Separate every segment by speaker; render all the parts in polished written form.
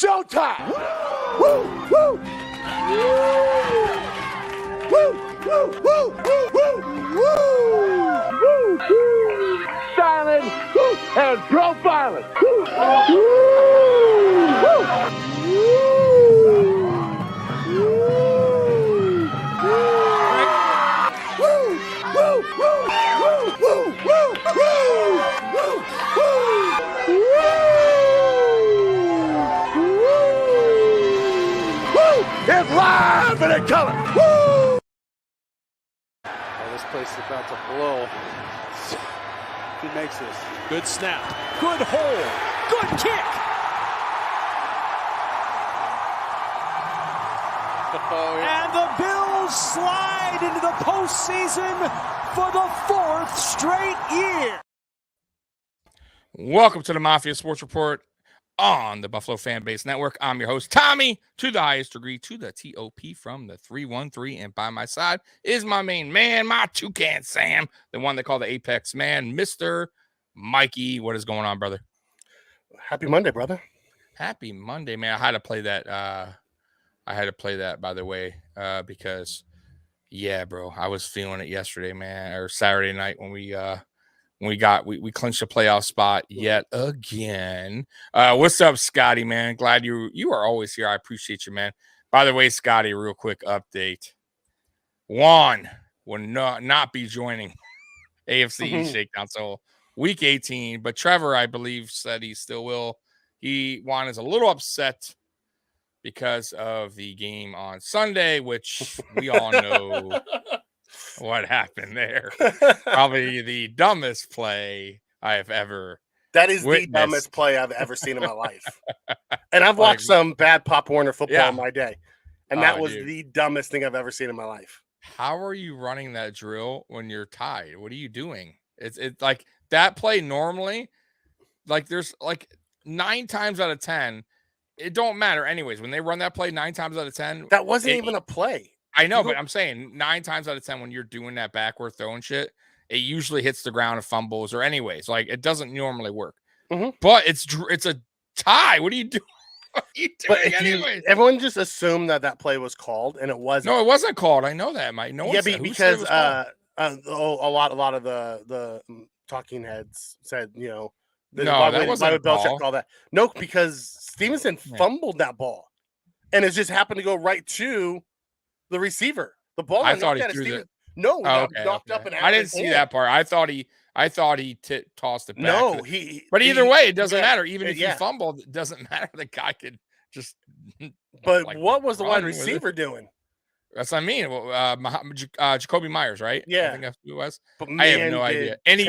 Speaker 1: showtime. Woo, woo. Woo, woo, woo, woo, woo, woo, woo. Silent and profiling. Woo, woo, it's live and in color. Woo!
Speaker 2: Oh, this place is about to blow. He makes this.
Speaker 3: Good snap. Good hole. Good kick.
Speaker 2: Oh, yeah.
Speaker 3: And the Bills slide into the postseason for the 4th straight year.
Speaker 4: Welcome to the Mafia Sports Report on the Buffalo Fan Base Network. I'm your host, Tommy, to the highest degree, to the TOP from the 313. And by my side is my main man, my toucan Sam, the one they call the Apex Man, Mr. Mikey. What is going on, brother?
Speaker 1: Happy Monday, brother.
Speaker 4: Happy Monday, man. I had to play that. By the way, because, yeah, bro, I was feeling it yesterday, man, or Saturday night when we clinched a playoff spot yet again. What's up, Scotty, man? Glad you are always here. I appreciate you, man. By the way, Scotty, real quick update. Juan will not be joining AFC East Shakedown, so week 18. But Trevor, I believe, said he still will. Juan is a little upset because of the game on Sunday, which we all know what happened there. Probably the dumbest play I have ever
Speaker 1: That is
Speaker 4: witnessed.
Speaker 1: the dumbest play I've ever seen in my life. And I've watched some bad Pop Warner football in my day. And that was the dumbest thing I've ever seen in my life.
Speaker 4: How are you running that drill when you're tied? What are you doing? It's like that play normally, like there's like 9 times out of 10, it don't matter anyways. When they run that play 9 times out of 10,
Speaker 1: that wasn't even a play.
Speaker 4: I know, but I'm saying 9 times out of 10 when you're doing that backward throwing shit, it usually hits the ground and fumbles or anyways. Like it doesn't normally work. But it's a tie. What are you doing? What are you doing anyways?
Speaker 1: Everyone just assumed that play was called, and it wasn't.
Speaker 4: No, it wasn't called. I know that, Mike. No one said.
Speaker 1: Because a lot of the talking heads said, why would Belichick call that? No, because Stevenson fumbled that ball, and it just happened to go right to the receiver. The ball.
Speaker 4: I thought he threw it.
Speaker 1: No, knocked up and out.
Speaker 4: I didn't see that part. I thought he tossed it back.
Speaker 1: No,
Speaker 4: But either way, it doesn't matter. Even if he fumbled, it doesn't matter. The guy could just.
Speaker 1: But what was the wide receiver doing?
Speaker 4: That's what I mean. Jacoby Myers, right?
Speaker 1: Yeah,
Speaker 4: I think that's who it was.
Speaker 1: But
Speaker 4: I have no idea. Any.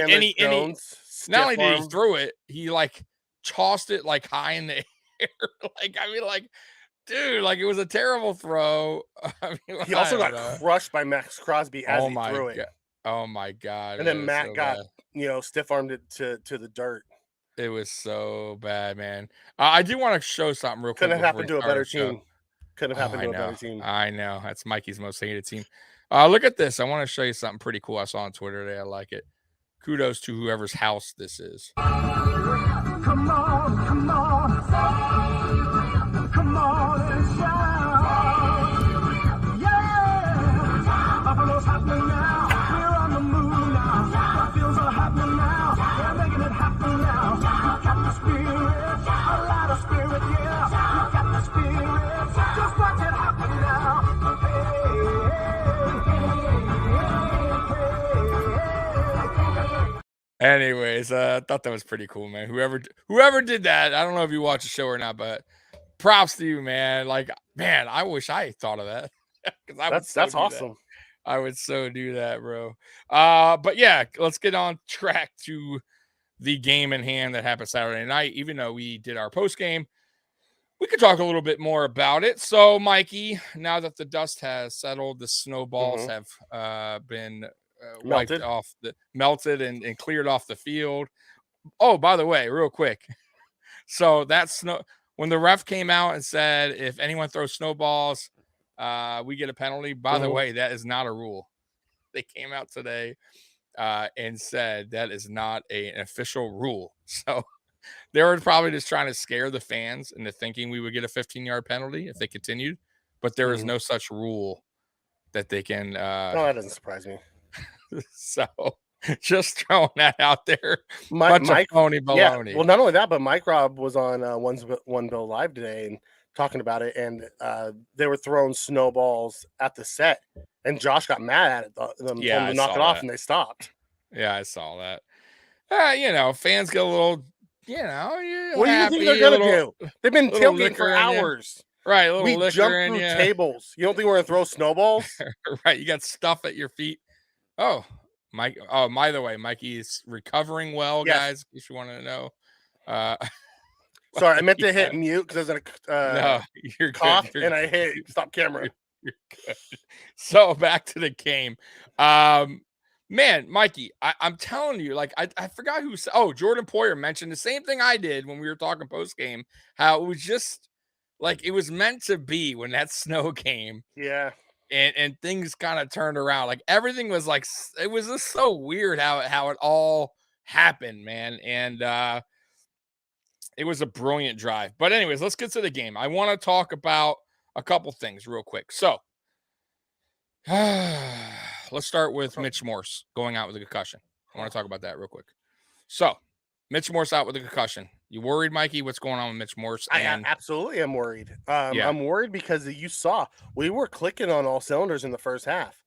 Speaker 4: Not only did he throw it, he like tossed it like high in the air. Dude, like it was a terrible throw.
Speaker 1: He also got crushed by Max Crosby as he threw it.
Speaker 4: Oh my god!
Speaker 1: And then Matt got stiff armed it to the dirt.
Speaker 4: It was so bad, man. I do want to show something real quick.
Speaker 1: Couldn't have happened to a better team. Couldn't have happened to a better team.
Speaker 4: I know. That's Mikey's most hated team. Look at this. I want to show you something pretty cool I saw on Twitter today. I like it. Kudos to whoever's house this is.
Speaker 5: Come on, come on. Come on and shout. Yeah. Buffalo's happening now. We're on the move now. The fields are happening now. We're making it happen now. You got the spirit. A lot of spirit, yeah. You got the spirit. Just watch it happen now.
Speaker 4: Anyways, I thought that was pretty cool, man. Whoever did that, I don't know if you watch the show or not, but props to you, man. Like, man, I wish I thought of that.
Speaker 1: That's awesome.
Speaker 4: I would so do that, bro. But yeah, let's get on track to the game in hand that happened Saturday night. Even though we did our post game, we could talk a little bit more about it. So, Mikey, now that the dust has settled, the snowballs have been melted and cleared off the field. Oh, by the way, real quick. So when the ref came out and said, if anyone throws snowballs, we get a penalty. By the way, that is not a rule. They came out today and said that is not an official rule. So they were probably just trying to scare the fans into thinking we would get a 15-yard penalty if they continued. But there is no such rule that they can.
Speaker 1: No, that doesn't surprise me.
Speaker 4: So just throwing that out there. Bunch of phony baloney.
Speaker 1: Yeah. Well, not only that, but Mike Robb was on One Bill Live today and talking about it, and they were throwing snowballs at the set, and Josh got mad at it, them told him to knock it off, and they stopped.
Speaker 4: Yeah, I saw that. Fans get a little,
Speaker 1: what do you think they're gonna do? They've been tailgating for hours.
Speaker 4: Right, a little
Speaker 1: we
Speaker 4: liquor
Speaker 1: jumped
Speaker 4: in
Speaker 1: through
Speaker 4: you.
Speaker 1: tables. You don't think we're gonna throw snowballs?
Speaker 4: Right, you got stuff at your feet. Oh, Mike. Oh, by the way, Mikey's recovering well, guys. If you want to know.
Speaker 1: Sorry, I meant to hit mute because I was gonna
Speaker 4: you're
Speaker 1: cough,
Speaker 4: good.
Speaker 1: and I hit stop camera.
Speaker 4: You're good. So back to the game. Man, Mikey, I'm telling you, like I forgot who. Oh, Jordan Poyer mentioned the same thing I did when we were talking post game. How it was just like it was meant to be when that snow came.
Speaker 1: Yeah.
Speaker 4: And things kind of turned around. Like everything was like it was just so weird how it all happened, man. And it was a brilliant drive. But anyways, let's get to the game. I want to talk about a couple things real quick. So let's start with Mitch Morse going out with a concussion. I want to talk about that real quick. So Mitch Morse out with a concussion. You worried, Mikey? What's going on with Mitch Morse?
Speaker 1: I absolutely am worried. I'm worried because you saw we were clicking on all cylinders in the first half.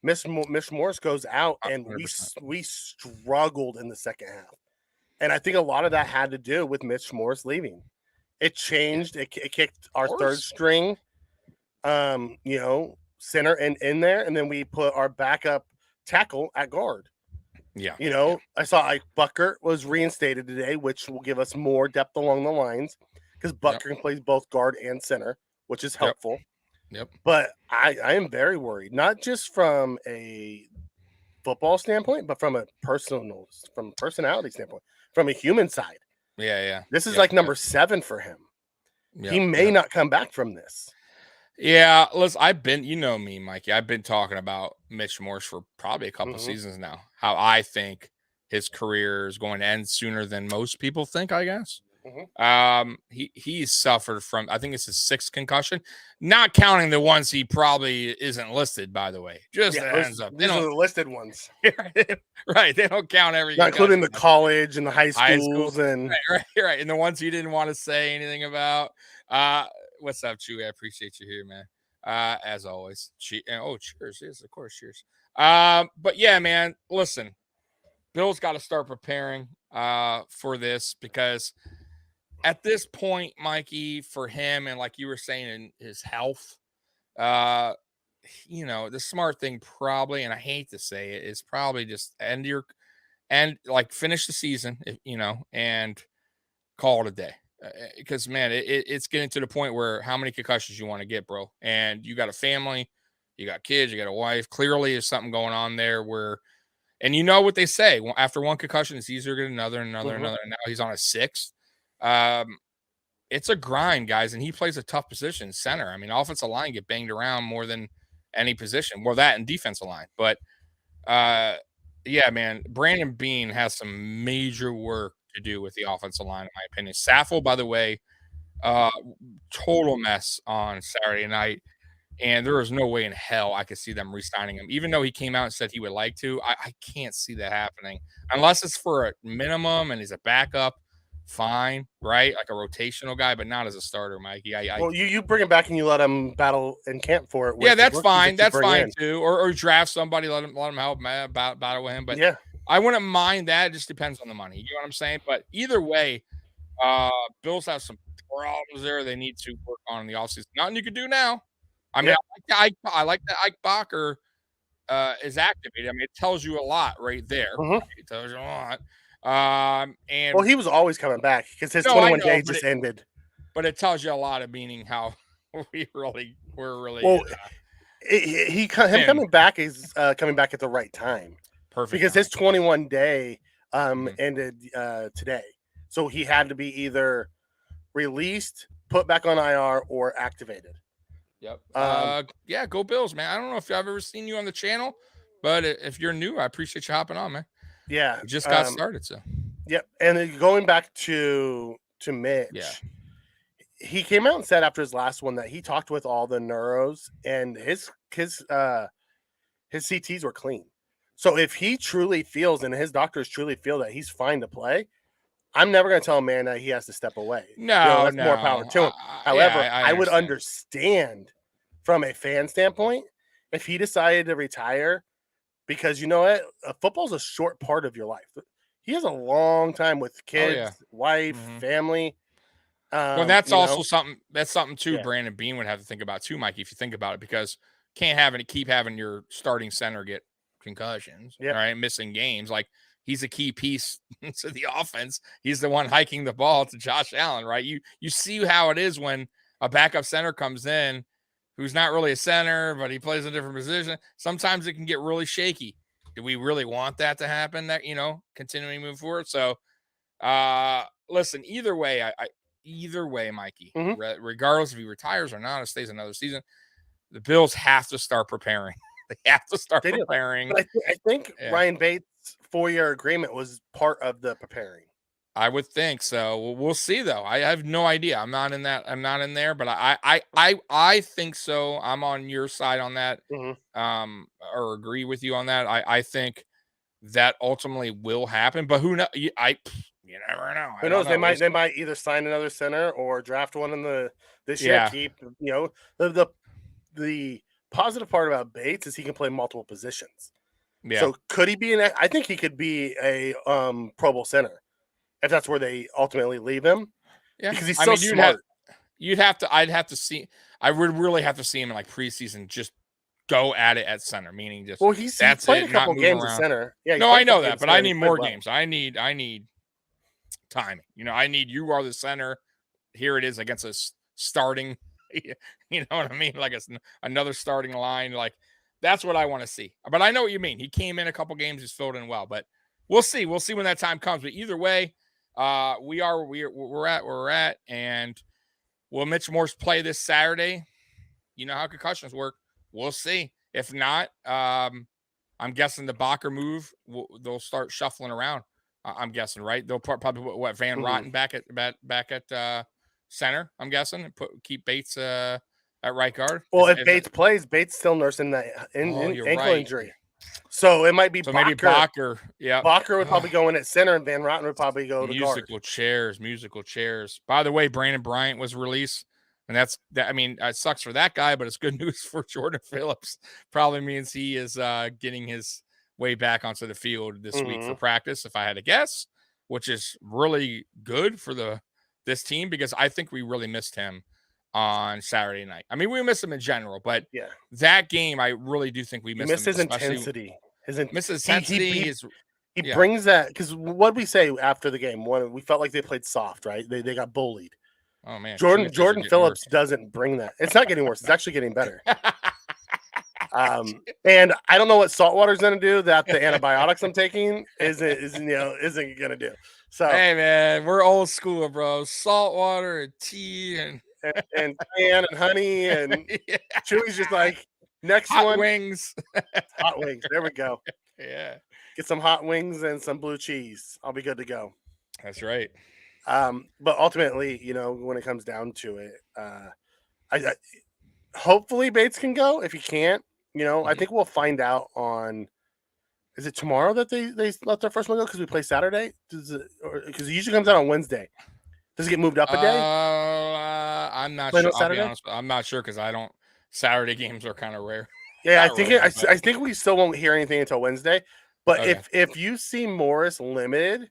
Speaker 1: Mitch Morse goes out, and 100%. we struggled in the second half. And I think a lot of that had to do with Mitch Morse leaving. It changed. It kicked our third string, center in there, and then we put our backup tackle at guard.
Speaker 4: Yeah.
Speaker 1: I saw Bucker was reinstated today, which will give us more depth along the lines because Bucker plays both guard and center, which is helpful.
Speaker 4: Yep.
Speaker 1: But I am very worried, not just from a football standpoint, but from a personality standpoint, from a human side.
Speaker 4: Yeah.
Speaker 1: This is like number 7 for him. He may not come back from this.
Speaker 4: Yeah, listen, you know me, Mikey. I've been talking about Mitch Morse for probably a couple seasons now. How I think his career is going to end sooner than most people think, I guess. He's suffered from, I think it's his 6th concussion, not counting the ones he probably isn't listed, by the way. Just ends up.
Speaker 1: These are the listed ones.
Speaker 4: Right. They don't count every
Speaker 1: not including the college and the high schools and
Speaker 4: right. And the ones you didn't want to say anything about. What's up, Chewy? I appreciate you here, man. As always. Cheers. Yes, of course, cheers. But yeah, man, listen. Bill's got to start preparing for this because at this point, Mikey, for him, and like you were saying, in his health, the smart thing probably, and I hate to say it, is probably just finish the season, and call it a day. Because man, it's getting to the point where how many concussions you want to get, bro? And you got a family, you got kids, you got a wife. Clearly, there's something going on there where, and you know what they say, after one concussion, it's easier to get another. And now he's on a 6th. It's a grind, guys, and he plays a tough position, center. I mean, offensive line get banged around more than any position. Well, that and defensive line, but yeah, man, Brandon Beane has some major work to do with the offensive line, in my opinion. Saffold, by the way, total mess on Saturday night, and there is no way in hell I could see them re-signing him. Even though he came out and said he would like to, I can't see that happening unless it's for a minimum and he's a backup. Fine, right? Like a rotational guy, but not as a starter, Mikey.
Speaker 1: Well, you bring him back and you let him battle in camp for it.
Speaker 4: Yeah, that's fine. That's fine too. Or draft somebody, let him help battle with him. But
Speaker 1: yeah,
Speaker 4: I wouldn't mind that. It just depends on the money. You know what I'm saying? But either way, Bills have some problems there. They need to work on in the offseason. Nothing you could do now. I mean, I like that Ike Bacher is activated. I mean, it tells you a lot right there. Right? It tells you a lot. And
Speaker 1: well, he was always coming back because his 21 days just ended.
Speaker 4: But it tells you a lot of meaning how we're really.
Speaker 1: Well, him coming back is coming back at the right time.
Speaker 4: Perfect.
Speaker 1: Because his 21 day ended today, so he had to be either released, put back on IR, or activated.
Speaker 4: Yep. Yeah, go Bills, man. I don't know if I've ever seen you on the channel, but if you're new, I appreciate you hopping on, man.
Speaker 1: Yeah,
Speaker 4: we just got started, so
Speaker 1: Yep. And then going back to Mitch, he came out and said after his last one that he talked with all the neuros and his CTs were clean. So if he truly feels and his doctors truly feel that he's fine to play, I'm never going to tell a man that he has to step away.
Speaker 4: No,
Speaker 1: that's more power to him. However, I would understand from a fan standpoint if he decided to retire because you know what? Football's a short part of your life. He has a long time with kids, wife, family.
Speaker 4: Well, that's also something. That's something too. Brandon Beane would have to think about too, Mike. If you think about it, because keep having your starting center get concussions, right? Missing games. Like he's a key piece to the offense. He's the one hiking the ball to Josh Allen, right? You see how it is when a backup center comes in, who's not really a center, but he plays a different position. Sometimes it can get really shaky. Do we really want that to happen? That continuing to move forward. So, listen. Either way, Mikey. Regardless if he retires or not, or stays another season, the Bills have to start preparing. They have to start preparing.
Speaker 1: But I think Ryan Bates' 4-year agreement was part of the preparing.
Speaker 4: I would think so. We'll see, though. I have no idea. I'm not in there, but I think so. I'm on your side on that, or agree with you on that. I think that ultimately will happen, but who knows? You never know.
Speaker 1: Who knows? They might either sign another center or draft one in this year. Keep the positive part about Bates is he can play multiple positions. Yeah. So could he be I think he could be a Pro Bowl center if that's where they ultimately leave him. Yeah, because he's so smart.
Speaker 4: I'd have to see. I would really have to see him in like preseason just go at it at center, meaning just
Speaker 1: he's played a couple games at center. Yeah,
Speaker 4: no, I know that, but I need more games. I need timing. I need you are the center. Here it is against a starting. You know what I mean? Like another starting line. Like that's what I want to see. But I know what you mean. He came in a couple games, he's filled in well. But we'll see. We'll see when that time comes. But either way, we're at, and will Mitch Morse play this Saturday? You know how concussions work. We'll see. If not, I'm guessing the Bakker move. They'll start shuffling around. I'm guessing, right? They'll probably put Van Rotten back at center. I'm guessing and keep Bates at right guard.
Speaker 1: Well, if Bates plays, Bates still nursing that ankle injury. So it might be Bakker.
Speaker 4: Maybe Bakker. Yeah,
Speaker 1: Bakker would probably go in at center, and Van Rotten would probably go to guard.
Speaker 4: Musical chairs. By the way, Brandon Bryant was released, and that. I mean, it sucks for that guy, but it's good news for Jordan Phillips. Probably means he is getting his way back onto the field this week for practice, if I had to guess, which is really good for this team because I think we really missed him on Saturday night. I mean, we missed him in general, but that game, I really do think we missed him.
Speaker 1: His intensity. He
Speaker 4: Yeah.
Speaker 1: brings that, because what we say after the game, we felt like they played soft, right? They got bullied.
Speaker 4: Oh man,
Speaker 1: Jordan Phillips doesn't bring that. It's not getting worse. It's actually getting better. And I don't know what saltwater's going to do that the antibiotics I'm taking isn't going to do. So
Speaker 4: hey man, we're old school, bro. Saltwater and tea and
Speaker 1: tan and honey and Chewy's just like next
Speaker 4: hot
Speaker 1: one
Speaker 4: wings.
Speaker 1: Hot wings. There we go.
Speaker 4: Yeah.
Speaker 1: Get some hot wings and some blue cheese. I'll be good to go.
Speaker 4: That's right.
Speaker 1: But ultimately, when it comes down to it, I hopefully Bates can go. If he can't, I think we'll find out on. Is it tomorrow that they let their first one go because we play Saturday? Because it usually comes out on Wednesday. Does it get moved up a day?
Speaker 4: I'm not sure. I'll be honest, I'm not sure because I don't. Saturday games are kind of rare.
Speaker 1: Yeah, I think we still won't hear anything until Wednesday. But if you see Morris limited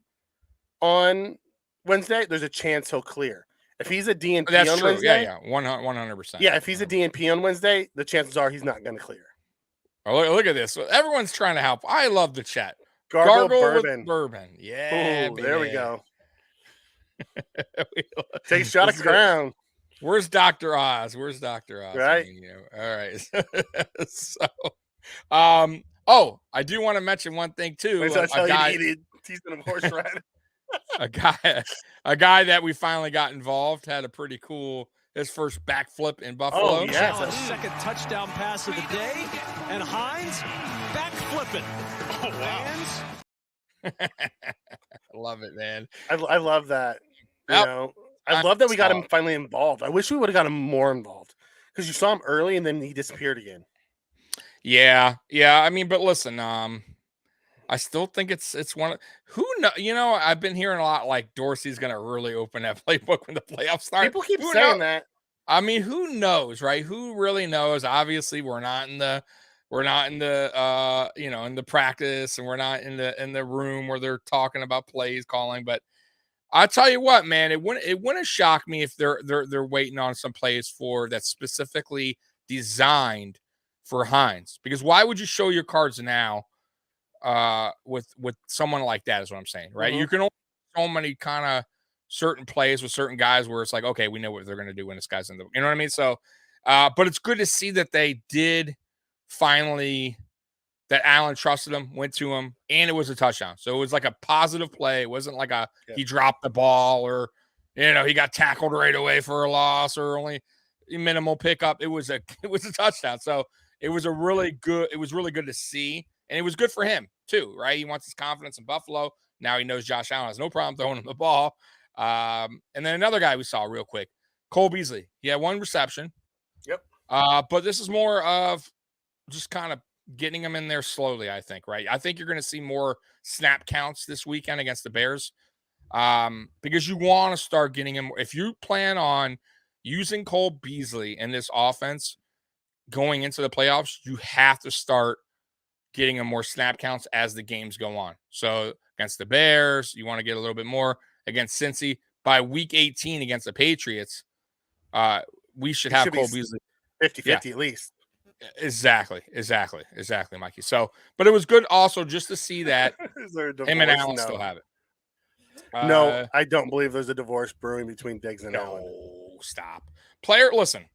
Speaker 1: on Wednesday, there's a chance he'll clear. If he's a DNP on Wednesday,
Speaker 4: 100%.
Speaker 1: Yeah, if he's a DNP on Wednesday, the chances are he's not going to clear.
Speaker 4: Oh, look at this! Everyone's trying to help. I love the chat.
Speaker 1: Gargle bourbon.
Speaker 4: With bourbon. Yeah,
Speaker 1: ooh, there we go. Take a shot of Crown.
Speaker 4: Where's Dr. Oz?
Speaker 1: Right.
Speaker 4: All right. So, I do want to mention one thing too.
Speaker 1: He's in a horse ride.
Speaker 4: a guy that we finally got involved had a pretty cool his first backflip in Buffalo.
Speaker 1: Oh, yeah.
Speaker 3: The second touchdown pass of the day, and Hines backflipping. Oh, wow.
Speaker 4: love it, man.
Speaker 1: I love that. You
Speaker 4: Yep.
Speaker 1: know, I love that we got him finally involved. I wish we would have got him more involved because you saw him early and then he disappeared again.
Speaker 4: Yeah. I mean, but listen, I still think it's one of who know. You know, I've been hearing a lot like Dorsey's going to really open that playbook when the playoffs start.
Speaker 1: People keep saying that.
Speaker 4: I mean, who knows, right? Who really knows? Obviously, we're not in the in the practice, and we're not in the room where they're talking about plays calling. But I'll tell you what, man, it wouldn't shock me if they're waiting on some plays for that's specifically designed for Hines. Because why would you show your cards now with someone like that is what I'm saying, right? You can only so many kind of certain plays with certain guys where it's like, okay, we know what they're going to do when this guy's in the, you know what I mean? So, but it's good to see that they did finally, that Allen trusted him, went to him, and it was a touchdown. So it was like a positive play. It wasn't like he dropped the ball or, you know, he got tackled right away for a loss or only minimal pickup. It was a touchdown. So it was really good to see. And it was good for him too, right? He wants his confidence in Buffalo. Now he knows Josh Allen has no problem throwing him the ball. And then another guy we saw real quick, Cole Beasley. He had one reception.
Speaker 1: Yep.
Speaker 4: But this is more of just kind of getting him in there slowly, I think, right? I think you're going to see more snap counts this weekend against the Bears because you want to start getting him. If you plan on using Cole Beasley in this offense going into the playoffs, you have to start getting him more snap counts as the games go on. So against the Bears, you want to get a little bit more. Against Cincy, by week 18 against the Patriots, we should have Cole Beasley
Speaker 1: 50-50 at least.
Speaker 4: Exactly, Mikey. So, but it was good also just to see that him and Allen still have it.
Speaker 1: No, I don't believe there's a divorce brewing between Diggs and Allen.
Speaker 4: No, stop. Listen,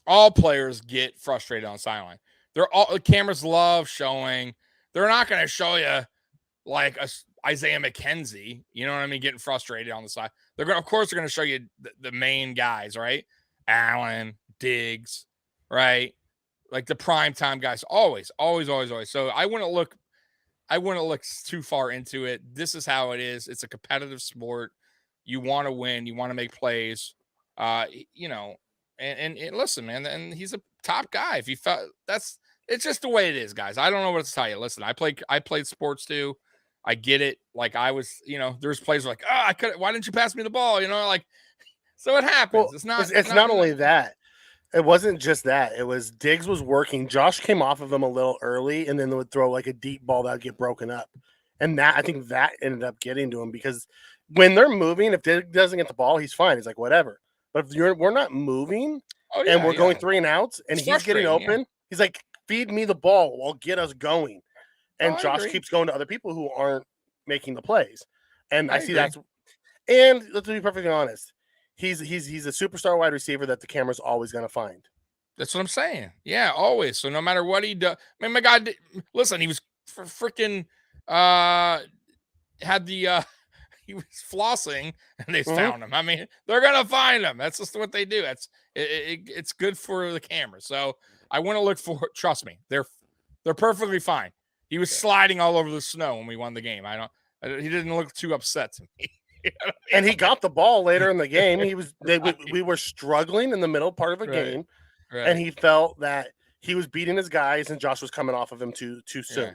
Speaker 4: all players get frustrated on sideline. The cameras love showing. They're not going to show you like Isaiah McKenzie, you know what I mean, getting frustrated on the side. Of course, they're going to show you the main guys, right? Allen, Diggs, right? Like the primetime guys, always. So I wouldn't look too far into it. This is how it is. It's a competitive sport. You want to win. You want to make plays. You know, and listen, man. And he's a top guy. If you felt it's just the way it is, guys. I don't know what to tell you. Listen, I played sports too. I get it. Like I was, you know, there's plays like, why didn't you pass me the ball? You know, like, so it happens.
Speaker 1: Well, it's not only that. It wasn't just that. It was Diggs was working. Josh came off of him a little early and then would throw like a deep ball that would get broken up. And I think that ended up getting to him because when they're moving, if Diggs doesn't get the ball, he's fine. He's like, whatever. But if we're not moving and we're going 3 and outs and he's getting open, he's like, feed me the ball. We'll get us going. And Josh keeps going to other people who aren't making the plays. And I see that's – and let's be perfectly honest. He's a superstar wide receiver that the camera's always going to find.
Speaker 4: That's what I'm saying. Yeah, always. So no matter what he does, I mean, my God, listen, he was freaking had the he was flossing and they found him. I mean, they're gonna find him. That's just what they do. It's good for the camera. So I want to look for. Trust me, they're perfectly fine. He was sliding all over the snow when we won the game. He didn't look too upset to me. You know what I mean?
Speaker 1: And he got the ball later in the game. We were struggling in the middle part of the game, and he felt that he was beating his guys, and Josh was coming off of him too soon.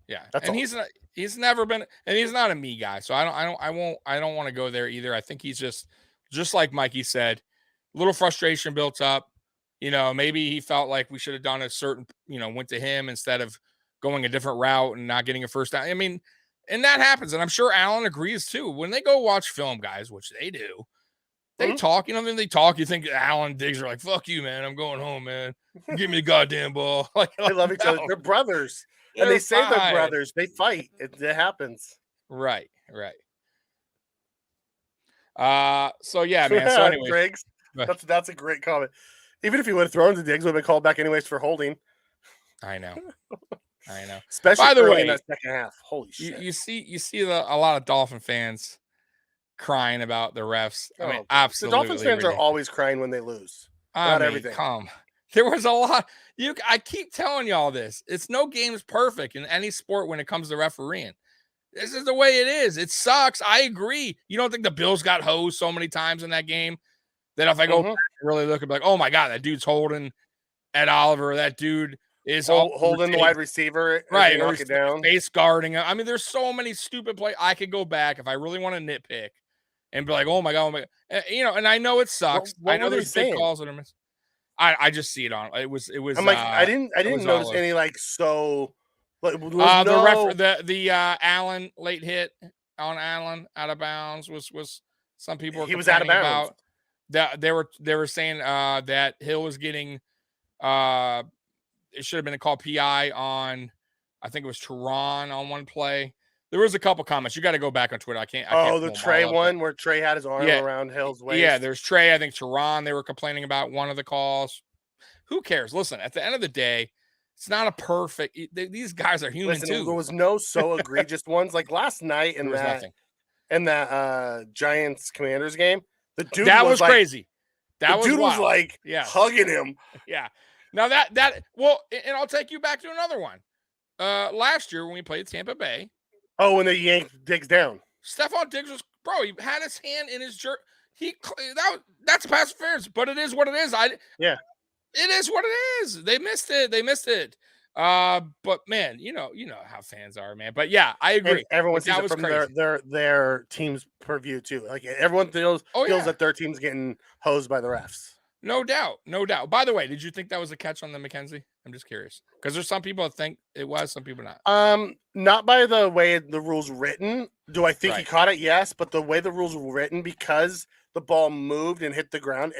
Speaker 4: Yeah. That's and all. He's never been, and he's not a me guy, so I don't want to go there either. I think he's just like Mikey said, a little frustration built up. You know, maybe he felt like we should have done a certain, you know, went to him instead of going a different route and not getting a first down. I mean. And that happens. And I'm sure Allen agrees too. When they go watch film, guys, which they do, they talk, you know, then they talk. You think Allen and Diggs are like, fuck you, man. I'm going home, man. Give me the goddamn ball. Like,
Speaker 1: they love each other. They're brothers. And they say they're brothers. They fight. It happens.
Speaker 4: Right. So yeah, man. So anyway.
Speaker 1: Griggs, that's a great comment. Even if he would have thrown to Diggs, would have been called back anyways for holding.
Speaker 4: I know.
Speaker 1: Especially by the way, in that second half. Holy shit!
Speaker 4: You see a lot of Dolphin fans crying about the refs. I mean, absolutely.
Speaker 1: The Dolphins fans are always crying when they lose. Not everything.
Speaker 4: There was a lot. I keep telling y'all this. It's no game's perfect in any sport when it comes to refereeing. This is the way it is. It sucks. I agree. You don't think the Bills got hosed so many times in that game that if I go back and really look, I'd be like, oh my God, that dude's holding Ed Oliver. That dude is
Speaker 1: holding the wide receiver,
Speaker 4: right?
Speaker 1: Knock it down,
Speaker 4: face guarding him. I mean, there's so many stupid plays. I could go back if I really want to nitpick and be like, oh my God. And I know it sucks. I know there's big calls that are missed. I just see it on. It was.
Speaker 1: I'm like, I didn't notice any like so. Like,
Speaker 4: the Allen late hit on Allen out of bounds was some people were
Speaker 1: was out of bounds.
Speaker 4: About that they were saying that Hill was getting it should have been a call PI on, I think it was Tehran on one play. There was a couple comments. You got to go back on Twitter. I can't.
Speaker 1: The Trey one where Trey had his arm around Hill's waist.
Speaker 4: Yeah, there's Trey. I think Tehran. They were complaining about one of the calls. Who cares? Listen, at the end of the day, it's not a perfect. These guys are human too.
Speaker 1: There was no so egregious ones like last night in that Giants Commanders game. The dude
Speaker 4: was like, crazy. That
Speaker 1: dude was like hugging him.
Speaker 4: Yeah. Now and I'll take you back to another one. Last year when we played Tampa Bay.
Speaker 1: Oh, when they yanked Diggs down.
Speaker 4: Stephon Diggs he had his hand in his jerk. That's pass interference, but it is what it is. It is what it is. They missed it. But man, you know how fans are, man. But yeah, I agree.
Speaker 1: And everyone sees it from their team's purview too. Like everyone feels that their team's getting hosed by the refs.
Speaker 4: No doubt. By the way, did you think that was a catch on the McKenzie? I'm just curious because there's some people that think it was, some people not.
Speaker 1: Not by the way the rules written. Do I think he caught it? Yes, but the way the rules were written, because the ball moved and hit the ground.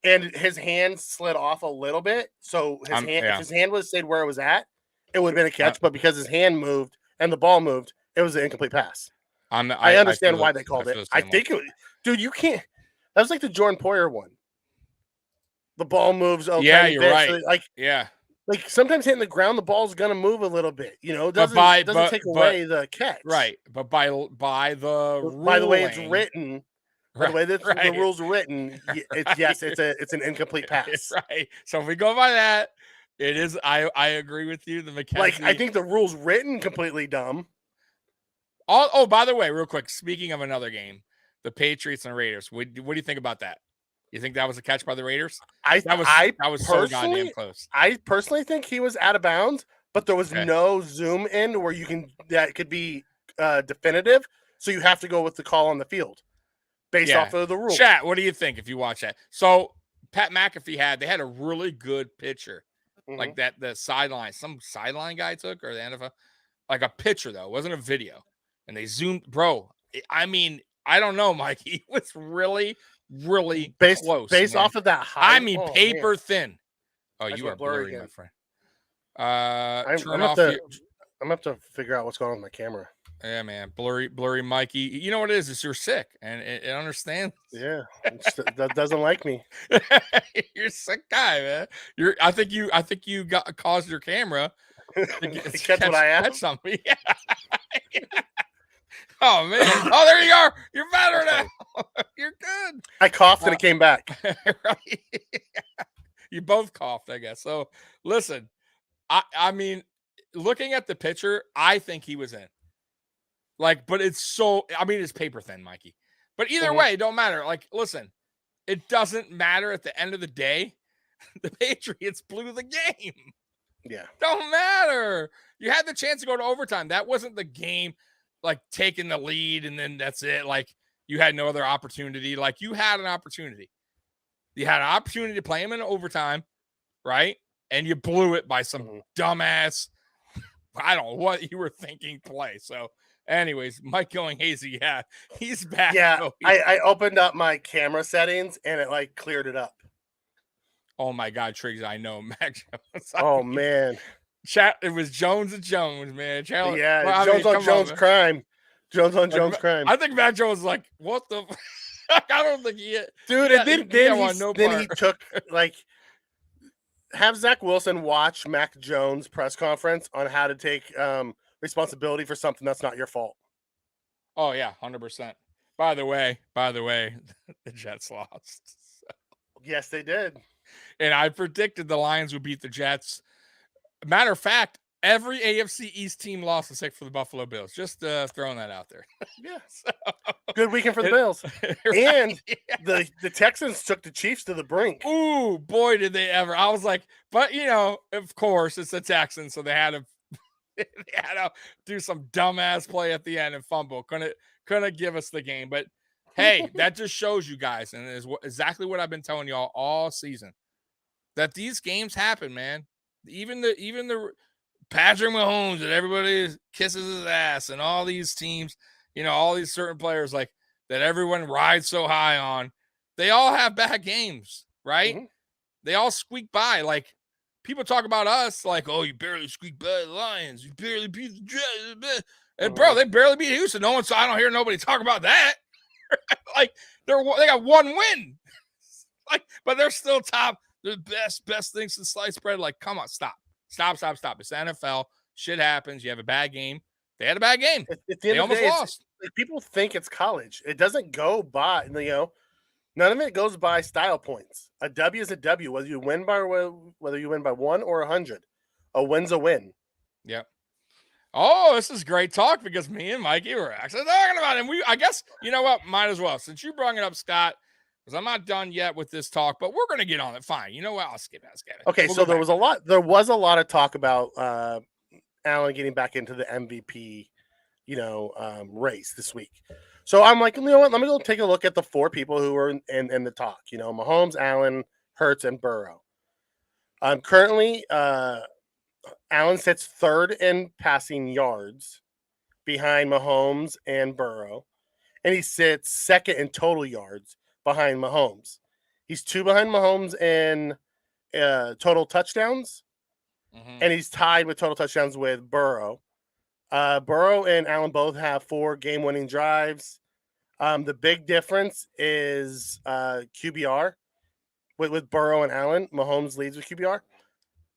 Speaker 1: And his hand slid off a little bit, so if his hand would have stayed where it was at, it would have been a catch. But because his hand moved and the ball moved, it was an incomplete pass. I understand why they called it. I think dude, you can't. That was like the Jordan Poyer one. The ball moves.
Speaker 4: Yeah, you're right.
Speaker 1: So like sometimes hitting the ground, the ball's gonna move a little bit. You know, it doesn't take away the catch.
Speaker 4: Right, but by the
Speaker 1: way it's written. By the way the rules are written, it's an incomplete pass.
Speaker 4: Right. So if we go by that, it is. I agree with you. The McKenzie.
Speaker 1: Like I think the rules written completely dumb.
Speaker 4: Oh, by the way, real quick. Speaking of another game, the Patriots and Raiders. What do you think about that? You think that was a catch by the Raiders? That was so goddamn close.
Speaker 1: I personally think he was out of bounds, but there was no zoom in where that could be definitive. So you have to go with the call on the field. Based off of the rules.
Speaker 4: Chat, what do you think if you watch that? So Pat McAfee they had a really good picture. Like the sideline, some sideline guy took, or the NFL. Like a picture though, it wasn't a video. And they zoomed, bro. I mean, I don't know, Mike. He was really, really close.
Speaker 1: Based off of that high.
Speaker 4: I mean, paper thin. Oh, you are blurry, my friend.
Speaker 1: I'm gonna have to figure out what's going on with my camera.
Speaker 4: Yeah, man, blurry Mikey. You know what it is? It's you're sick, and it understands.
Speaker 1: Yeah, that doesn't like me.
Speaker 4: You're a sick guy, man. I think you caused your camera to
Speaker 1: catch what I am.
Speaker 4: Catch something. Yeah. Oh man! Oh, there you are. You're better now. You're good.
Speaker 1: I coughed and it came back.
Speaker 4: Right. You both coughed, I guess. So listen, I mean, looking at the picture, I think he was in. Like, but it's paper thin, Mikey. But either way, it don't matter. Like, listen, it doesn't matter at the end of the day. The Patriots blew the game.
Speaker 1: Yeah.
Speaker 4: Don't matter. You had the chance to go to overtime. That wasn't the game, like, taking the lead and then that's it. Like, you had no other opportunity. Like, you had an opportunity. You had an opportunity to play him in overtime, right? And you blew it by some dumbass, I don't know what you were thinking play. So, anyways, Mike going hazy. Yeah, he's back.
Speaker 1: Yeah, I opened up my camera settings and it like cleared it up.
Speaker 4: Oh my God, Triggs, I know Mac Jones.
Speaker 1: Oh man,
Speaker 4: chat. It was Jones and Jones, man.
Speaker 1: Jones on Jones crime. Jones on Jones crime.
Speaker 4: I think Mac Jones was like, what the? I don't think he.
Speaker 1: Dude, and then he took like. Have Zach Wilson watch Mac Jones' press conference on how to take responsibility for something that's not your fault.
Speaker 4: Oh yeah, 100%. By the way, the Jets lost.
Speaker 1: Yes, they did.
Speaker 4: And I predicted the Lions would beat the Jets. Matter of fact, every AFC East team lost except for the Buffalo Bills. Just throwing that out there.
Speaker 1: Yeah. Good weekend for the Bills.
Speaker 4: Right,
Speaker 1: and the Texans took the Chiefs to the brink.
Speaker 4: Ooh, boy, did they ever. I was like, but, of course, it's the Texans, so they had to do some dumbass play at the end and fumble. Couldn't give us the game. But, hey, that just shows you guys, and is exactly what I've been telling y'all all season, that these games happen, man. Even the Patrick Mahomes that everybody kisses his ass, and all these teams, all these certain players like that everyone rides so high on, they all have bad games, right? Mm-hmm. They all squeak by. Like, people talk about us like, oh, you barely squeak by the Lions, you barely beat the Jets. And bro, they barely beat Houston. I don't hear nobody talk about that. Like, they got one win. Like, but they're still top. They're the best things to slice bread. Like, come on, stop. It's the NFL. Shit happens. You have a bad game. They had a bad game. They almost lost.
Speaker 1: Like, people think it's college. It doesn't go by, none of it goes by style points. A W is a W, whether you win by 1 or 100. A win's a win.
Speaker 4: Yep. Oh, this is great talk because me and Mikey were actually talking about it. And I guess, you know what? Might as well. Since you brought it up, Scott, because I'm not done yet with this talk, but we're going to get on it. Fine. You know what? I'll skip it.
Speaker 1: Okay, so there was a lot of talk about Allen getting back into the MVP, race this week. So I'm like, you know what? Let me go take a look at the 4 people who are in the talk. Mahomes, Allen, Hurts, and Burrow. Currently, Allen sits 3rd in passing yards behind Mahomes and Burrow, and he sits 2nd in total yards behind Mahomes. He's 2 behind Mahomes in total touchdowns, and he's tied with total touchdowns with Burrow. Burrow and Allen both have 4 game-winning drives. The big difference is QBR. With Burrow and Allen, Mahomes leads with QBR.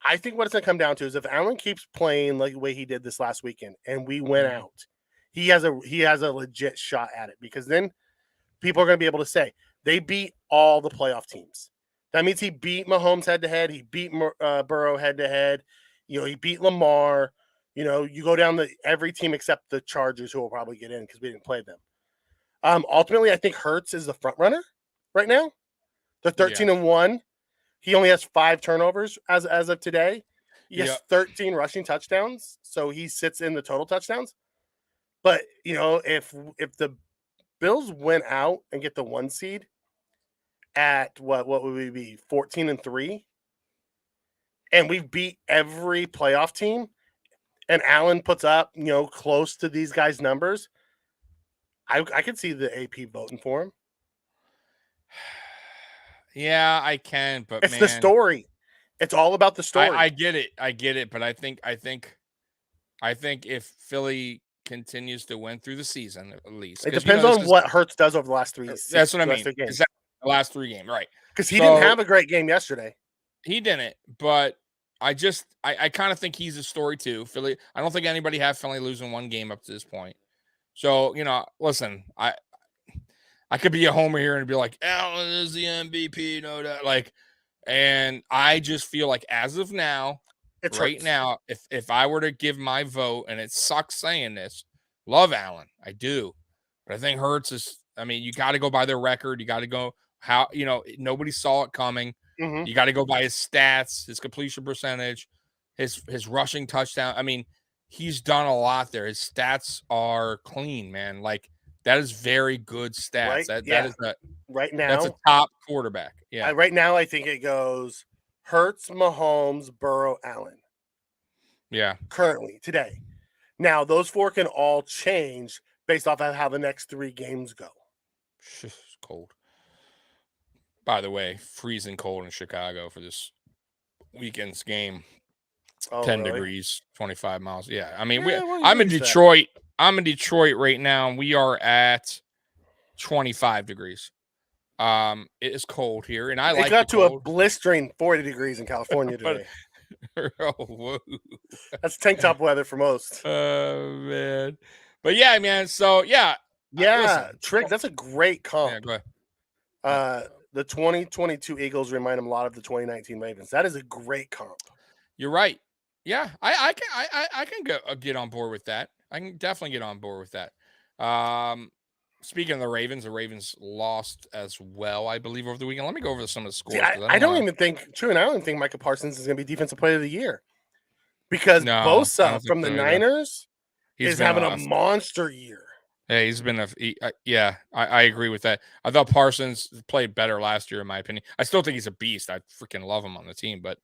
Speaker 1: I think what it's going to come down to is if Allen keeps playing like the way he did this last weekend and we win out, he has a legit shot at it, because then people are going to be able to say they beat all the playoff teams. That means he beat Mahomes head-to-head. He beat Burrow head-to-head. He beat Lamar. You go down to every team except the Chargers, who will probably get in because we didn't play them. Ultimately, I think Hurts is the front runner right now. They're 13-1. He only has 5 turnovers as of today. He has 13 rushing touchdowns, so he sits in the total touchdowns. But if the Bills win out and get the 1 seed at what would we be, 14-3, and we've beat every playoff team, and Allen puts up close to these guys' numbers, I could see the AP voting for him.
Speaker 4: Yeah, I can, but
Speaker 1: it's the story. It's all about the story.
Speaker 4: I get it, but I think if Philly continues to win through the season, at least
Speaker 1: it depends on what Hurts does over the last 3.
Speaker 4: That's what I mean. The last 3 games, right?
Speaker 1: Because he didn't have a great game yesterday.
Speaker 4: He didn't, but I kind of think he's a story too. Philly. I don't think anybody had Philly losing 1 game up to this point. So listen, I could be a homer here and be like, Allen is the MVP, no doubt. Like, and I just feel like as of now, now, if I were to give my vote, and it sucks saying this, love Allen, I do, but I think Hurts is. I mean, you got to go by their record. You got to go how nobody saw it coming. Mm-hmm. You got to go by his stats, his completion percentage, his rushing touchdown. I mean, he's done a lot there. His stats are clean, man. Like, that is very good stats. That is
Speaker 1: right now.
Speaker 4: That's a top quarterback. Yeah.
Speaker 1: Right now, I think it goes Hurts, Mahomes, Burrow, Allen.
Speaker 4: Yeah.
Speaker 1: Currently, today. Now, those 4 can all change based off of how the next 3 games go.
Speaker 4: It's cold. By the way, freezing cold in Chicago for this weekend's game. 10 degrees, 25 miles. Yeah. I mean, I'm in Detroit. I'm in Detroit right now, and we are at 25 degrees. It is cold here, and it got
Speaker 1: to a blistering 40 degrees in California today.
Speaker 4: Whoa.
Speaker 1: That's tank top weather for most.
Speaker 4: Oh, man. But yeah, man. So yeah.
Speaker 1: Trick. That's a great comp.
Speaker 4: Yeah, go ahead.
Speaker 1: The 2022 Eagles remind them a lot of the 2019 Ravens. That is a great comp.
Speaker 4: You're right. Yeah, I can get on board with that. I can definitely get on board with that. Speaking of the Ravens lost as well, I believe, over the weekend. Let me go over some of the
Speaker 1: See,
Speaker 4: scores because
Speaker 1: I
Speaker 4: I don't
Speaker 1: don't
Speaker 4: want
Speaker 1: even think true, and I don't even think Micah Parsons is going to be Defensive Player of the Year because
Speaker 4: No, I don't
Speaker 1: Bosa
Speaker 4: think
Speaker 1: from the
Speaker 4: so either.
Speaker 1: Niners
Speaker 4: He's
Speaker 1: is
Speaker 4: been
Speaker 1: having a monster year.
Speaker 4: Yeah, he's been yeah, I agree with that. I thought Parsons played better last year, in my opinion. I still think he's a beast. I freaking love him on the team, but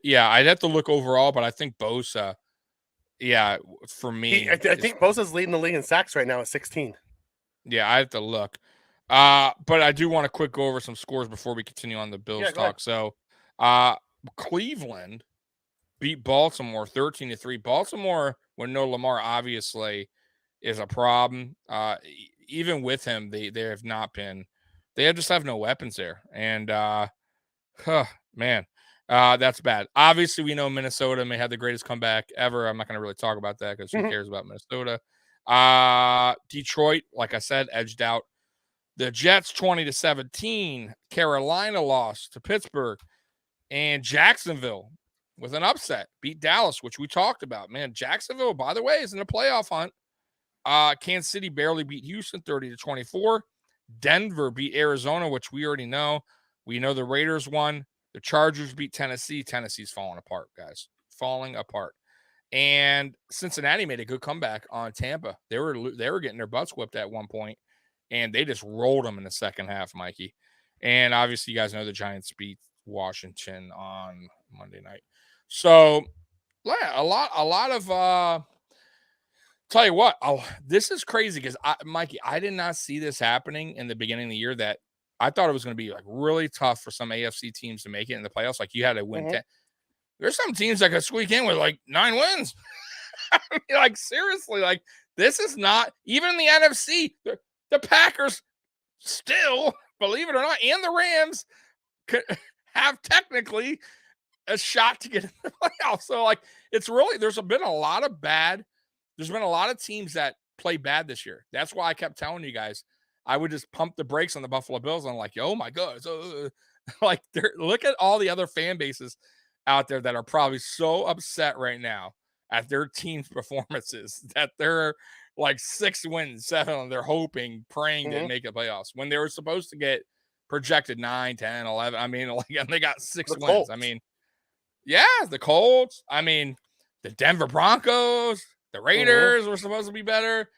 Speaker 4: yeah, I'd have to look overall. But I think Bosa, yeah, for me,
Speaker 1: I think Bosa's leading the league in sacks right now at 16.
Speaker 4: Yeah, I have to look. But I do want to quick go over some scores before we continue on the Bills talk. So, Cleveland beat Baltimore 13-3. Baltimore, when no Lamar, obviously is a problem. Even with him, they have not been. They just have no weapons there, and man, that's bad. Obviously, we know Minnesota may have the greatest comeback ever. I'm not going to really talk about that because who cares about Minnesota? Detroit, like I said, edged out the Jets 20-17. Carolina lost to Pittsburgh, and Jacksonville with an upset beat Dallas, which we talked about. Man, Jacksonville, by the way, is in a playoff hunt. Kansas City barely beat Houston 30-24. Denver beat Arizona, which we already know. We know the Raiders won. The Chargers beat Tennessee. Tennessee's falling apart, guys. Falling apart. And Cincinnati made a good comeback on Tampa. They were getting their butts whipped at one point, and they just rolled them in the second half, Mikey. And obviously, you guys know the Giants beat Washington on Monday night. So, yeah, a lot of tell you what, this is crazy because Mikey, I did not see this happening in the beginning of the year. That I thought it was going to be like really tough for some AFC teams to make it in the playoffs. Like you had to win 10. There's some teams that could squeak in with like 9 wins. I mean, like seriously, like this is not even in the NFC. The Packers still, believe it or not, and the Rams could have technically a shot to get in the playoffs. So like it's really there's been a lot of teams that play bad this year. That's why I kept telling you guys I would just pump the brakes on the Buffalo Bills. And I'm like, oh my God. Like look at all the other fan bases out there that are probably so upset right now at their team's performances that they're like 6 wins, 7, and they're hoping, praying to make the playoffs when they were supposed to get projected 9, 10, 11. I mean, like, and they got 6 wins.
Speaker 1: Colts.
Speaker 4: I mean, yeah, the Colts. I mean, the Denver Broncos, the Raiders were supposed to be better.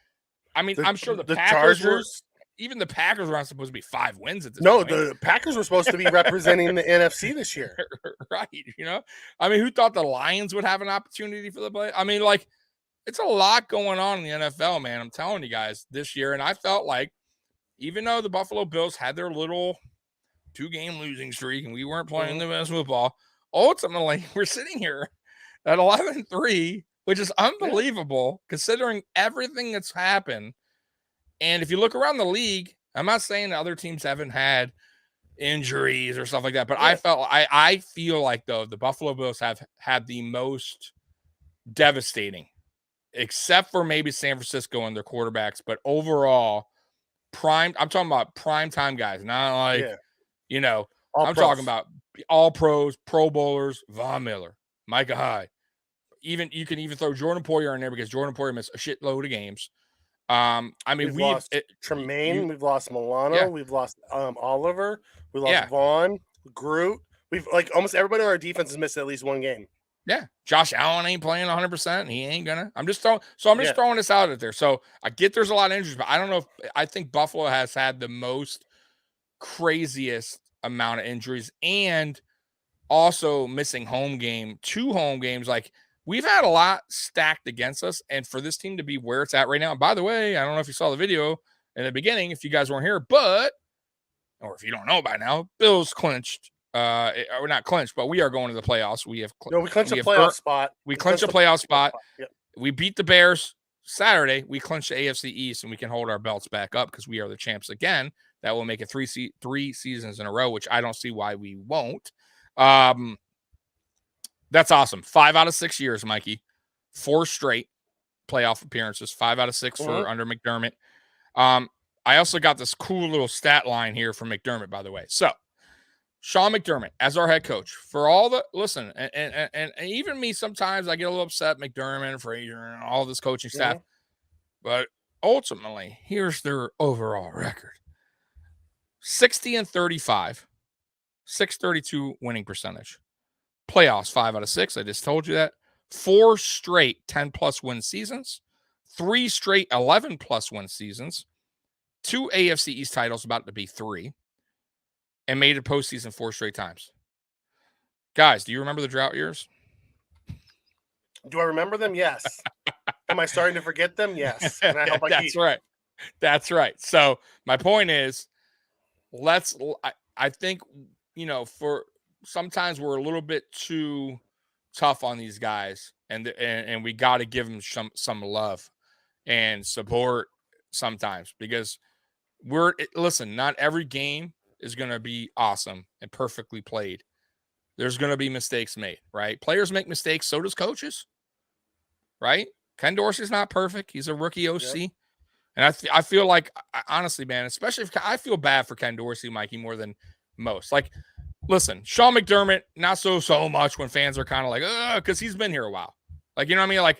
Speaker 4: I mean, I'm sure the Packers
Speaker 1: Chargers.
Speaker 4: Even the Packers were not supposed to be 5 wins at this point.
Speaker 1: No, the Packers were supposed to be representing the NFC this year.
Speaker 4: Right. I mean, who thought the Lions would have an opportunity for the play? I mean, like, it's a lot going on in the NFL, man. I'm telling you guys this year. And I felt like, even though the Buffalo Bills had their little 2-game losing streak and we weren't playing the best football, ultimately, we're sitting here at 11-3, which is unbelievable considering everything that's happened. And if you look around the league, I'm not saying other teams haven't had injuries or stuff like that, but I feel like though the Buffalo Bills have had the most devastating, except for maybe San Francisco and their quarterbacks. But overall, I'm talking about prime time guys, not like I'm talking about all pros, Pro Bowlers, Von Miller, Micah Hyde. Even you can even throw Jordan Poyer in there because Jordan Poyer missed a shitload of games. I mean,
Speaker 1: we've lost Tremaine, we've lost Milano, we've lost Oliver, we lost Vaughn, Groot. We've like almost everybody on our defense has missed at least 1 game.
Speaker 4: Yeah, Josh Allen ain't playing 100%. He ain't gonna. I'm just throwing this out there. So I get there's a lot of injuries, but I don't know if I think Buffalo has had the most craziest amount of injuries and also missing 2 home games. Like we've had a lot stacked against us, and for this team to be where it's at right now. And by the way, I don't know if you saw the video in the beginning, if you guys weren't here, or if you don't know by now, Bills clinched. We're not clinched, but we are going to the playoffs. We clinched a playoff spot. We clinched a playoff spot. Yep. We beat the Bears Saturday. We clinched the AFC East, and we can hold our belts back up because we are the champs again. That will make it 3 seasons in a row, which I don't see why we won't. That's awesome. 5 out of 6 years, Mikey. 4 straight playoff appearances. 5 out of 6 for under McDermott. I also got this cool little stat line here from McDermott, by the way. So Sean McDermott as our head coach for all the listen, and even me sometimes I get a little upset McDermott and Frazier and all this coaching staff, but ultimately here's their overall record: 60-35, 632 winning percentage, playoffs 5 out of 6. I just told you that. 4 straight 10+ win seasons, 3 straight 11+ win seasons, 2 AFC East titles, about to be 3. And made it postseason 4 straight times. Guys, do you remember the drought years?
Speaker 1: Do I remember them? Yes. Am I starting to forget them? Yes. And I hope
Speaker 4: That's right. That's right. So my point is, I think, for sometimes we're a little bit too tough on these guys, and we got to give them some love and support sometimes, because listen, not every game is going to be awesome and perfectly played. There's going to be mistakes made, right? Players make mistakes. So does coaches, right? Ken Dorsey's not perfect. He's a rookie OC. Yep. And I feel like, honestly, man, especially if I feel bad for Ken Dorsey, Mikey, more than most. Like, listen, Sean McDermott, not so much when fans are kind of like, because he's been here a while. Like, you know what I mean? Like,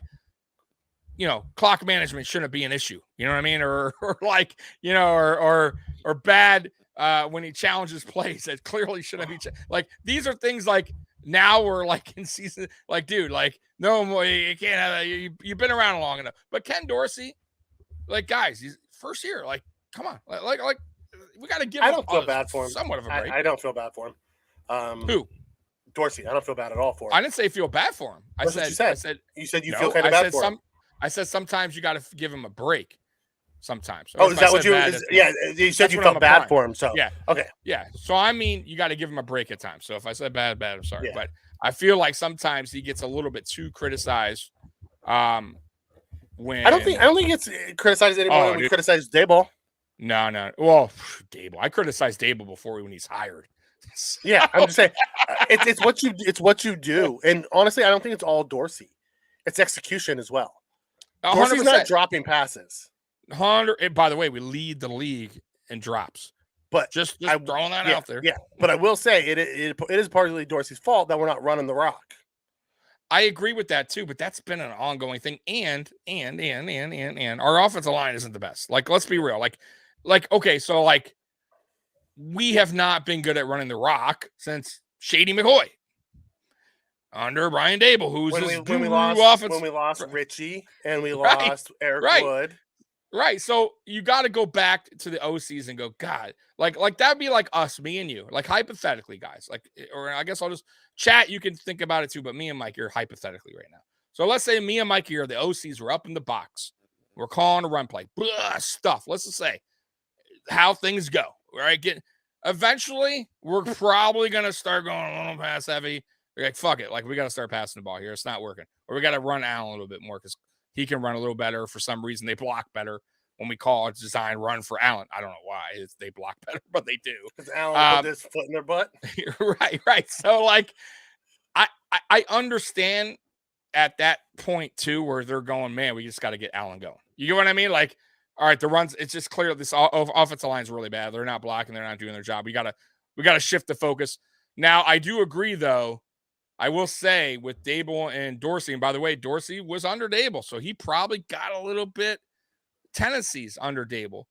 Speaker 4: clock management shouldn't be an issue. You know what I mean? Or like, or bad when he challenges plays that clearly shouldn't be. Like, these are things like now we're like in season, like, dude, like, no more, you can't have that. You've been around long enough. But Ken Dorsey, like, guys, he's first year. Like, come on. Like we got to give him.
Speaker 1: I don't feel bad for him.
Speaker 4: Somewhat of a break.
Speaker 1: I don't feel bad for him.
Speaker 4: Who?
Speaker 1: Dorsey. I don't feel bad at all for him.
Speaker 4: I didn't say feel bad for him.
Speaker 1: I said you feel kind of bad for him.
Speaker 4: I said sometimes you got to give him a break. Sometimes.
Speaker 1: Oh, is that what you? Yeah, you said you felt bad for him. So
Speaker 4: yeah,
Speaker 1: okay,
Speaker 4: yeah. So I mean, you got to give him a break at times. So if I said bad, I'm sorry. Yeah. But I feel like sometimes he gets a little bit too criticized. When
Speaker 1: I don't think it's criticized anymore when we criticize Daboll.
Speaker 4: No. Well, Daboll. I criticized Daboll before when he's hired.
Speaker 1: Yeah, I'm just saying it's what you do. And honestly, I don't think it's all Dorsey. It's execution as well. 100%. Dorsey's not dropping passes.
Speaker 4: 100. By the way, we lead the league in drops.
Speaker 1: But
Speaker 4: just throwing that out there.
Speaker 1: Yeah, but I will say it is partly Dorsey's fault that we're not running the rock.
Speaker 4: I agree with that too, but that's been an ongoing thing. And our offensive line isn't the best. Like, let's be real. Like okay, so like we have not been good at running the rock since Shady McCoy under Brian Daboll, who's when
Speaker 1: we lost Richie and we lost Eric Wood.
Speaker 4: Right. So you got to go back to the OCs and go, God, like that'd be like us, me and you, like hypothetically, guys, like, or I guess I'll just chat. You can think about it too, but me and Mike are hypothetically right now. So let's say me and Mike are the OCs. We're up in the box. We're calling a run play, stuff. Let's just say how things go. Right. Eventually, we're probably going to start going a little pass heavy. We're like, fuck it. Like, we got to start passing the ball here. It's not working. Or we got to run Allen a little bit more because he can run a little better. For some reason, they block better when we call a design run for Allen. I don't know why they block better, but they do.
Speaker 1: Because Allen put this foot in their butt.
Speaker 4: Right. So, like, I understand at that point, too, where they're going, man, we just got to get Allen going. You get what I mean? Like, all right, the runs, it's just clear this offensive line is really bad. They're not blocking. They're not doing their job. We got to shift the focus. Now, I do agree, though. I will say with Daboll and Dorsey, and by the way, Dorsey was under Daboll, so he probably got a little bit tendencies under Daboll.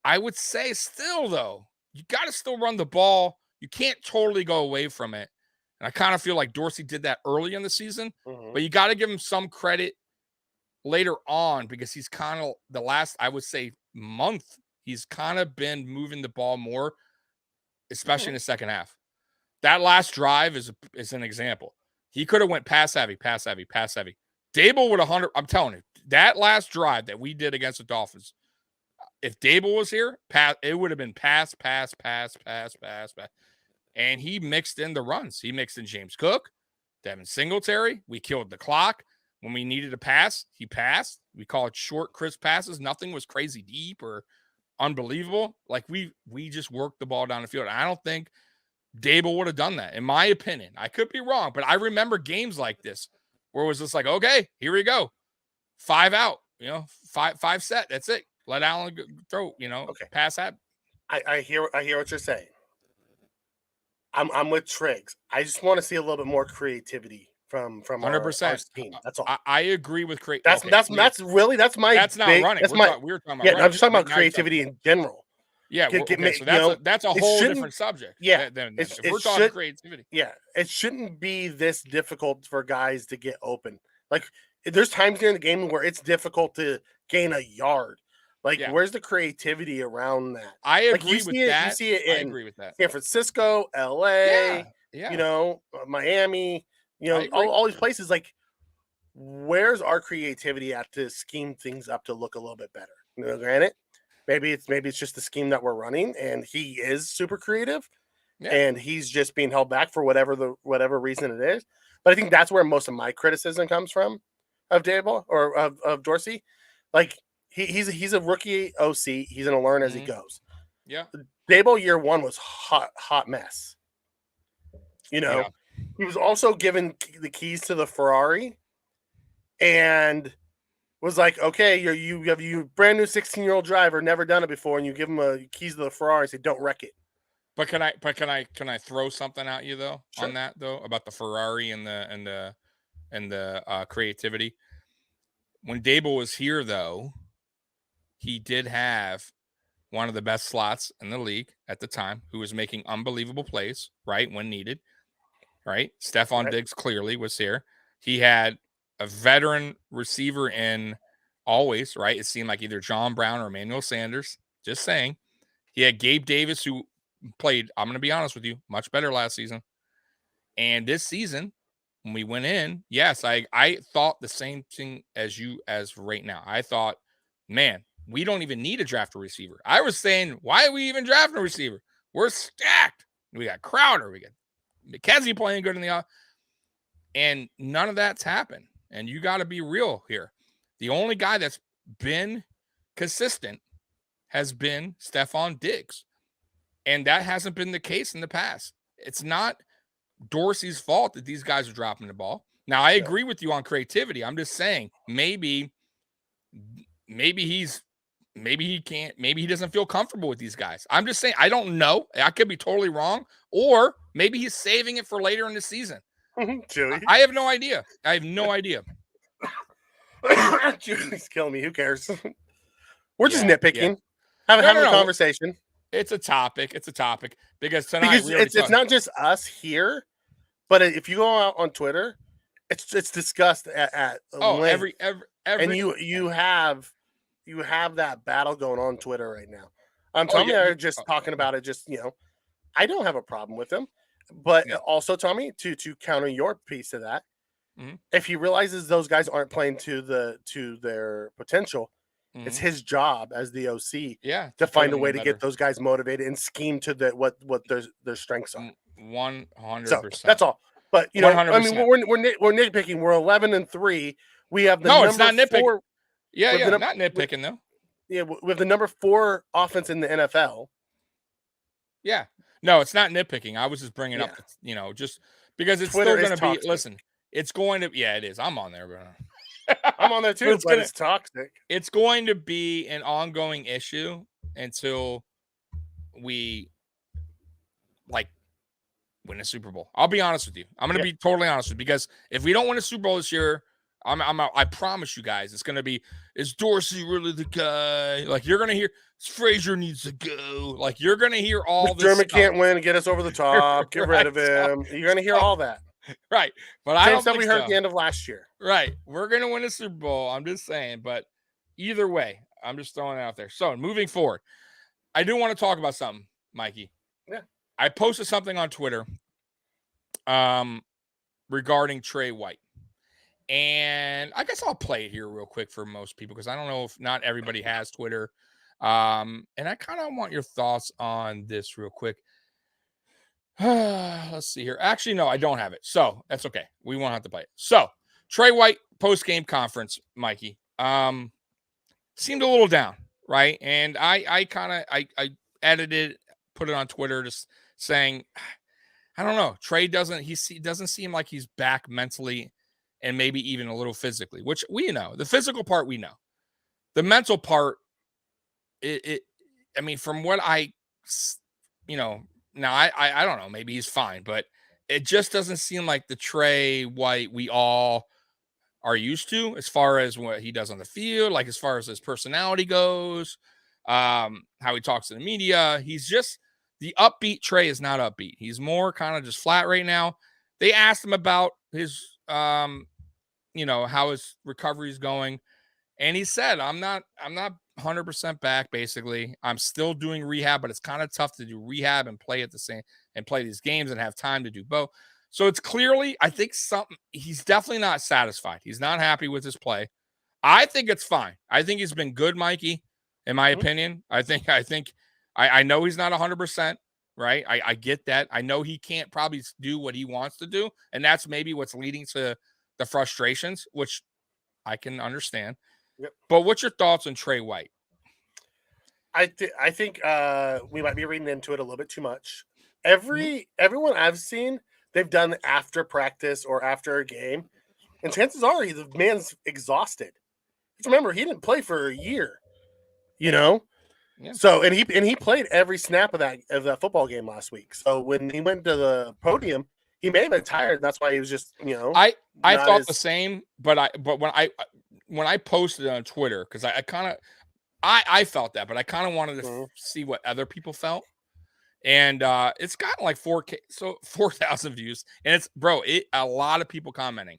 Speaker 4: I would say still, though, you got to still run the ball. You can't totally go away from it. And I kind of feel like Dorsey did that early in the season, but you got to give him some credit later on because he's kind of the last, I would say, month, he's kind of been moving the ball more, especially in the second half. That last drive is an example. He could have went pass heavy. Daboll would 100. I'm telling you, that last drive that we did against the Dolphins, if Daboll was here, it would have been pass. And he mixed in the runs. He mixed in James Cook, Devin Singletary. We killed the clock. When we needed to pass, he passed. We call it short, crisp passes. Nothing was crazy deep or unbelievable. Like we just worked the ball down the field. I don't think Daboll would have done that, in my opinion. I could be wrong, but I remember games like this where it was just like, okay, here we go. 5 out, five set. That's it. Let Allen throw, pass that.
Speaker 1: I hear what you're saying. I'm with Triggs. I just want to see a little bit more creativity from
Speaker 4: 100%.
Speaker 1: our team. That's all.
Speaker 4: I agree with
Speaker 1: That's
Speaker 4: okay,
Speaker 1: that's really that's my
Speaker 4: that's not
Speaker 1: big,
Speaker 4: running.
Speaker 1: That's
Speaker 4: we
Speaker 1: my
Speaker 4: were talking about
Speaker 1: yeah.
Speaker 4: running,
Speaker 1: I'm just talking
Speaker 4: but
Speaker 1: about creativity in general.
Speaker 4: Yeah, okay, so that's a whole different subject.
Speaker 1: Yeah,
Speaker 4: if we're talking creativity,
Speaker 1: yeah, it shouldn't be this difficult for guys to get open. Like, there's times during the game where it's difficult to gain a yard. Like, where's the creativity around that?
Speaker 4: I agree
Speaker 1: with
Speaker 4: that.
Speaker 1: You see it in
Speaker 4: I agree with that.
Speaker 1: San Francisco, LA, Miami, all these places. Like, where's our creativity at to scheme things up to look a little bit better? Granted, maybe it's just the scheme that we're running, and he is super creative, and he's just being held back for whatever reason it is. But I think that's where most of my criticism comes from of Daboll or of Dorsey. Like, he's a rookie OC. He's gonna learn as he goes.
Speaker 4: Yeah,
Speaker 1: Daboll year one was hot mess. He was also given the keys to the Ferrari, and was like, okay, you have brand new 16-year-old driver, never done it before, and you give him a keys to the Ferrari and say, don't wreck it.
Speaker 4: But can I throw something at you though on that though about the Ferrari and the creativity? When Daboll was here though, he did have one of the best slots in the league at the time, who was making unbelievable plays, right, when needed, right? Stephon Diggs clearly was here. He had a veteran receiver in always, right? It seemed like either John Brown or Emmanuel Sanders. Just saying. He had Gabe Davis, who played, I'm going to be honest with you, much better last season. And this season, when we went in, yes, I thought the same thing as you as right now. I thought, man, we don't even need to draft a receiver. I was saying, why are we even drafting a receiver? We're stacked. We got Crowder. We got McKenzie playing good in the and none of that's happened. And you got to be real here. The only guy that's been consistent has been Stephon Diggs. And that hasn't been the case in the past. It's not Dorsey's fault that these guys are dropping the ball. Now, I agree with you on creativity. I'm just saying maybe he doesn't feel comfortable with these guys. I'm just saying, I don't know. I could be totally wrong. Or maybe he's saving it for later in the season. I have no idea.
Speaker 1: Julie's killing me. Who cares? We're just nitpicking. Having a conversation.
Speaker 4: It's a topic. Because tonight
Speaker 1: it's not just us here, but if you go out on Twitter, it's discussed at length.
Speaker 4: every
Speaker 1: and you have that battle going on Twitter right now. Tommy and I are just talking about it. Just I don't have a problem with him, but also Tommy, to counter your piece of that, if he realizes those guys aren't playing to their potential, it's his job as the OC to find a way to get those guys motivated and scheme to what their strengths are.
Speaker 4: 100%.
Speaker 1: So that's all. But 100%. I mean, we're nitpicking. We're 11-3. We have the
Speaker 4: it's not nitpicking. 4. Not nitpicking though.
Speaker 1: Yeah, we have the number 4 offense in the NFL.
Speaker 4: Yeah, no, it's not nitpicking. I was just bringing up, just because it's Twitter still going to be. Listen, it's going to. Yeah, it is. I'm on there, bro.
Speaker 1: I'm on there too, but it's toxic.
Speaker 4: It's going to be an ongoing issue until we win a Super Bowl. I'll be honest with you. I'm going to be totally honest with you, because if we don't win a Super Bowl this year, I promise you guys, it's going to be, is Dorsey really the guy? Like, you're going to hear Frazier needs to go. Like, you're going to hear all this.
Speaker 1: McDermott can't win. Get us over the top. Get rid of him. You're going to hear all that.
Speaker 4: Right. But I don't think
Speaker 1: we heard at the end of last year.
Speaker 4: Right. We're going to win a Super Bowl. I'm just saying. But either way, I'm just throwing it out there. So moving forward, I do want to talk about something, Mikey.
Speaker 1: Yeah.
Speaker 4: I posted something on Twitter regarding Trey White. And I guess I'll play it here real quick for most people, because I don't know if not everybody has Twitter. And I kind of want your thoughts on this real quick. Let's see here. Actually, no, I don't have it. So that's okay. We won't have to play it. So Trey White post-game conference, Mikey, seemed a little down, right? And I edited, put it on Twitter, just saying, I don't know. Trey doesn't seem like he's back mentally and maybe even a little physically, which we know. The physical part, we know. The mental part, I mean, from what I, now I don't know. Maybe he's fine, but it just doesn't seem like the Trey White we all are used to as far as what he does on the field, like as far as his personality goes, how he talks to the media. He's just the upbeat Trey is not upbeat. He's more kind of just flat right now. They asked him about his, how his recovery is going. And he said, I'm not 100% back. Basically, I'm still doing rehab, but it's kind of tough to do rehab and play these games and have time to do both. So it's clearly, I think he's definitely not satisfied. He's not happy with his play. I think it's fine. I think he's been good, Mikey, in my opinion. I know he's not 100%, right? I get that. I know he can't probably do what he wants to do. And that's maybe what's leading to the frustrations, which I can understand.
Speaker 1: Yep.
Speaker 4: But what's your thoughts on Trey White?
Speaker 1: I think we might be reading into it a little bit too much. Everyone I've seen, they've done after practice or after a game, and chances are the man's exhausted. Remember, he didn't play for a year, Yeah. So and he played every snap of that football game last week. So when he went to the podium, he may have been tired. That's why he was just
Speaker 4: I thought the same, but when I posted it on Twitter, because I felt that, but I kind of wanted to see what other people felt. And it's gotten like 4,000 views, and it's a lot of people commenting,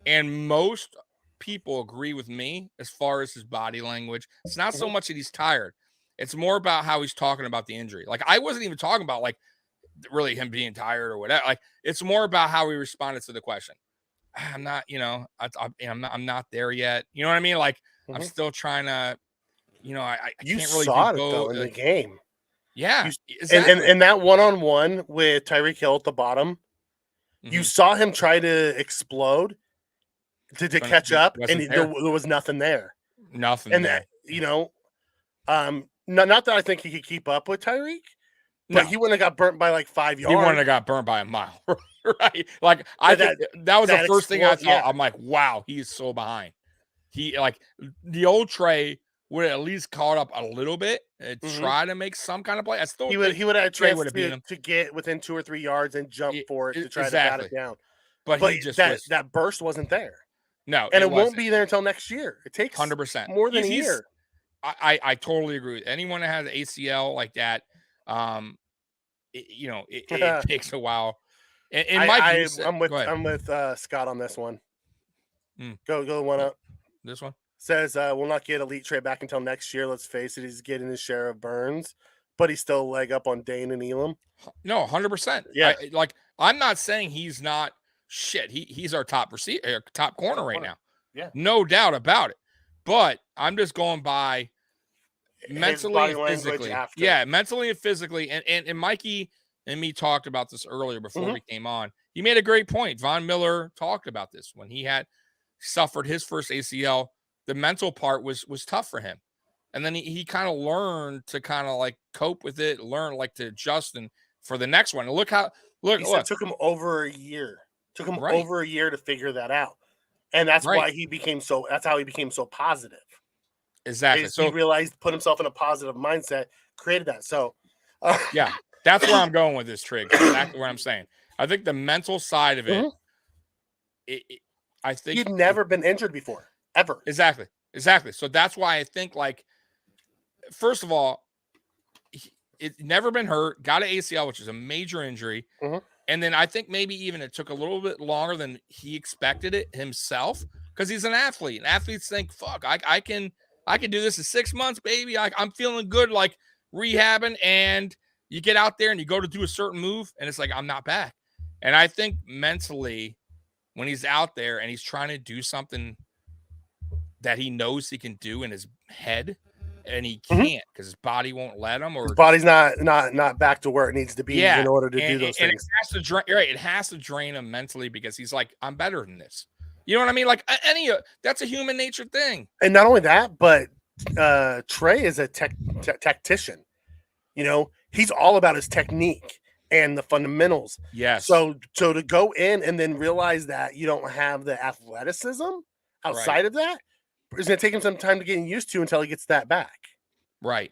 Speaker 4: and most people agree with me as far as his body language. It's not so much that he's tired; it's more about how he's talking about the injury. Like I wasn't even talking about like really him being tired or whatever. Like it's more about how he responded to the question. I'm not, I'm not there yet. You know what I mean? Like I'm still trying to, I
Speaker 1: you
Speaker 4: can't really
Speaker 1: saw it though in the game.
Speaker 4: Yeah,
Speaker 1: exactly. and that one-on-one with Tyreek Hill at the bottom, you saw him try to explode to catch up, and there was nothing there.
Speaker 4: Nothing.
Speaker 1: And there. Not that I think he could keep up with Tyreek, but he wouldn't have got burnt by like 5 yards.
Speaker 4: He wouldn't have got burnt by a mile, right? Like that was the first thing I thought. Yeah. I'm like, wow, he is so behind. He like the old Trey would have at least caught up a little bit and try to make some kind of play. He would have had a chance
Speaker 1: to get within 2 or 3 yards and jump for it to try to bat it down. But that burst wasn't there.
Speaker 4: No,
Speaker 1: and it won't be there until next year. It takes
Speaker 4: 100%
Speaker 1: more than a year.
Speaker 4: I totally agree with anyone that has ACL like that. It takes a while. And Mike,
Speaker 1: I'm with Scott on this one. Go one up.
Speaker 4: This one
Speaker 1: says we'll not get elite Trey back until next year. Let's face it, he's getting his share of burns, but he's still a leg up on Dane and Elam.
Speaker 4: No, 100%.
Speaker 1: Yeah,
Speaker 4: I'm not saying he's not shit. He's our top receiver, top corner right now.
Speaker 1: Yeah,
Speaker 4: no doubt about it. But I'm just going by mentally and physically. Yeah, mentally and physically. And Mikey and me talked about this earlier before we came on. He made a great point. Von Miller talked about this when he had suffered his first ACL. The mental part was tough for him. And then he kind of learned to kind of like cope with it, learn like to adjust and for the next one. And look,
Speaker 1: it took him over a year. Took him over a year to figure that out. And that's why that's how he became so positive.
Speaker 4: Exactly. So
Speaker 1: he realized, put himself in a positive mindset, created that. So
Speaker 4: yeah, that's where I'm going with this, Trig. Exactly what I'm saying. I think the mental side of it, I think
Speaker 1: he'd never been injured before, ever.
Speaker 4: Exactly. So that's why I think, like, first of all, it never been hurt, got an ACL, which is a major injury. And then I think maybe even it took a little bit longer than he expected it himself because he's an athlete. And athletes think, fuck, I can do this in 6 months, baby. I'm feeling good, like rehabbing. And you get out there and you go to do a certain move and it's like, I'm not back. And I think mentally when he's out there and he's trying to do something that he knows he can do in his head and he can't because his body won't let him, or
Speaker 1: his body's not back to where it needs to be in order to do those things.
Speaker 4: It has to drain him mentally because he's like, I'm better than this. You know what I mean? Like that's a human nature thing.
Speaker 1: And not only that, but Trey is a tactician. He's all about his technique and the fundamentals.
Speaker 4: Yes.
Speaker 1: So to go in and then realize that you don't have the athleticism outside of that, it's going to take him some time to get used to until he gets that back.
Speaker 4: Right.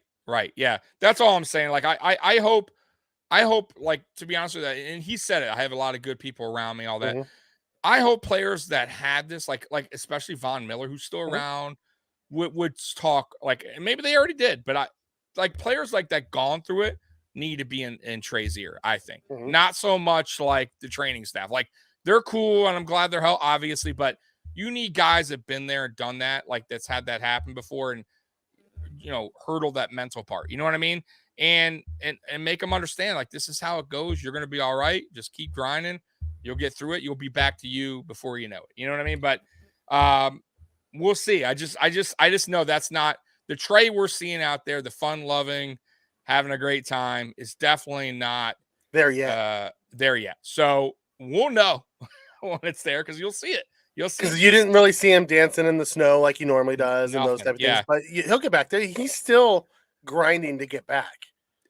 Speaker 4: Yeah. That's all I'm saying. Like, I hope I hope, like, to be honest with you, and he said it, I have a lot of good people around me, all that.
Speaker 1: Mm-hmm.
Speaker 4: I hope players that had this, like especially Von Miller, who's still around, would talk, like, and maybe they already did, but like players like that gone through it need to be in Trey's ear, I think. Not so much like the training staff. Like, they're cool, and I'm glad they're helped, obviously, but you need guys that have been there and done that, like that's had that happen before, and hurdle that mental part. You know what I mean? And make them understand, like, this is how it goes. You're going to be all right. Just keep grinding. You'll get through it. You'll be back to you before you know it. You know what I mean? But we'll see. I just know that's not the Trey we're seeing out there. The fun loving, having a great time is definitely not
Speaker 1: there yet.
Speaker 4: So we'll know when it's there, because you'll see it. You'll see,
Speaker 1: because you didn't really see him dancing in the snow like he normally does. And those type of things. But he'll get back there. He's still grinding to get back.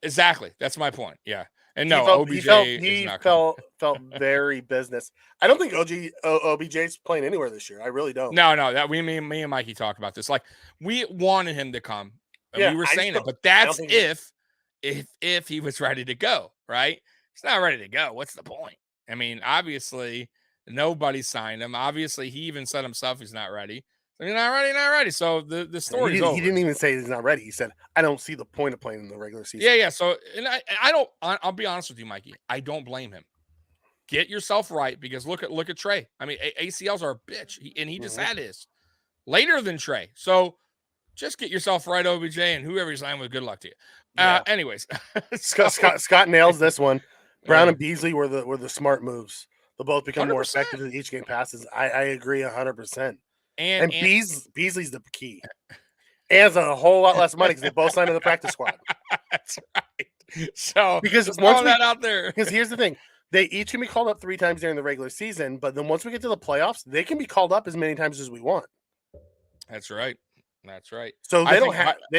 Speaker 4: Exactly. That's my point. Yeah. And
Speaker 1: he felt very business. I don't think OBJ's playing anywhere this year. I really don't.
Speaker 4: No. That me and Mikey talked about this. Like, we wanted him to come. And we were saying it, but that's if he was ready to go, right? He's not ready to go. What's the point? I mean, obviously nobody signed him. Obviously, he even said himself he's not ready. So he's not ready. So the story's over.
Speaker 1: He didn't even say he's not ready. He said, I don't see the point of playing in the regular season.
Speaker 4: Yeah. So, and I'll be honest with you, Mikey. I don't blame him. Get yourself right, because look at Trey. I mean, ACLs are a bitch, and he just had his later than Trey. So just get yourself right, OBJ, and whoever you sign with, good luck to you. Anyways,
Speaker 1: Scott nails this one. Brown and Beasley were the smart moves. They'll both become 100%. More effective as each game passes. I agree 100%. And Beasley's the key. And has a whole lot less money because they both signed to the practice squad.
Speaker 4: That's right. So
Speaker 1: because
Speaker 4: once that out there,
Speaker 1: because here's the thing. They each can be called up 3 times during the regular season, but then once we get to the playoffs, they can be called up as many times as we want.
Speaker 4: That's right.
Speaker 1: So they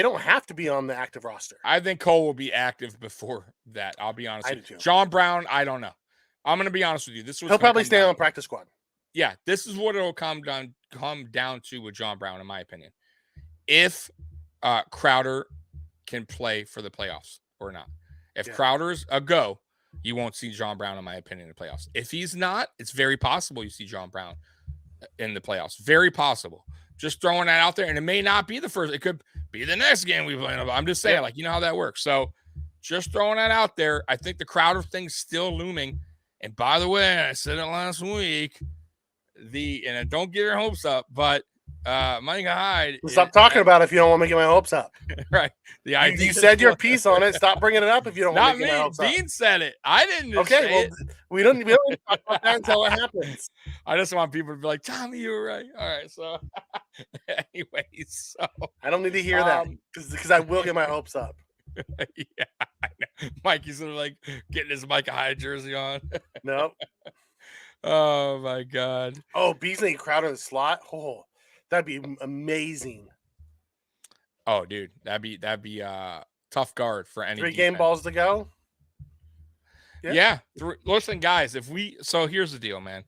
Speaker 1: don't have to be on the active roster.
Speaker 4: I think Cole will be active before that. I'll be honest with you. John Brown, I don't know. I'm going to be honest with you. He'll
Speaker 1: probably stay on practice squad.
Speaker 4: Yeah, this is what it'll come down to with John Brown, in my opinion. If Crowder can play for the playoffs or not. If Crowder's a go, you won't see John Brown, in my opinion, in the playoffs. If he's not, it's very possible you see John Brown in the playoffs. Very possible. Just throwing that out there, and it may not be the first. It could be the next game we play. I'm just saying, like, you know how that works. So just throwing that out there. I think the Crowder thing's still looming. And by the way, I said it last week, and don't get your hopes up, but Micah Hyde.
Speaker 1: Stop talking about it if you don't want me to get my hopes up.
Speaker 4: Right.
Speaker 1: You said your piece on it. Stop bringing it up if you don't want me to get my hopes up.
Speaker 4: Dean said it. I didn't.
Speaker 1: We don't talk about that until it happens.
Speaker 4: I just want people to be like, Tommy, you were right. All right. So, anyways,
Speaker 1: I don't need to hear that because I will get my hopes up.
Speaker 4: Yeah, I know. Mikey's sort of like getting his Micah Hyde jersey on.
Speaker 1: No.
Speaker 4: Oh my God.
Speaker 1: Oh, Beasley and Crowder in the slot. Oh, that'd be amazing.
Speaker 4: Oh, dude, that'd be tough guard for any
Speaker 1: 3 game balls to go.
Speaker 4: Yeah. Listen, guys, so here's the deal, man.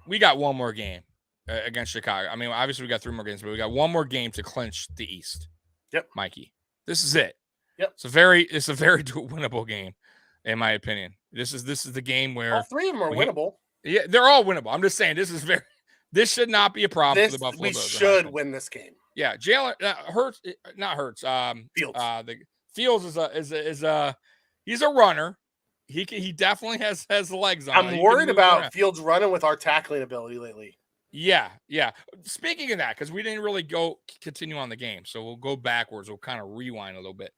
Speaker 4: We got one more game against Chicago. I mean, obviously we got 3 more games, but we got one more game to clinch the East.
Speaker 1: Yep.
Speaker 4: Mikey, this is it.
Speaker 1: Yep.
Speaker 4: It's a very winnable game, in my opinion. This is the game where
Speaker 1: all 3 of them are winnable.
Speaker 4: Yeah, they're all winnable. I'm just saying this should not be a problem for the Buffalo Bills.
Speaker 1: We should win this game.
Speaker 4: Yeah, Jalen Hurts, not Hurts.
Speaker 1: Fields.
Speaker 4: Fields is he's a runner. He definitely has the legs on.
Speaker 1: I'm worried about Fields running with our tackling ability lately.
Speaker 4: Yeah. Speaking of that, because we didn't really continue on the game, so we'll go backwards. We'll kind of rewind a little bit.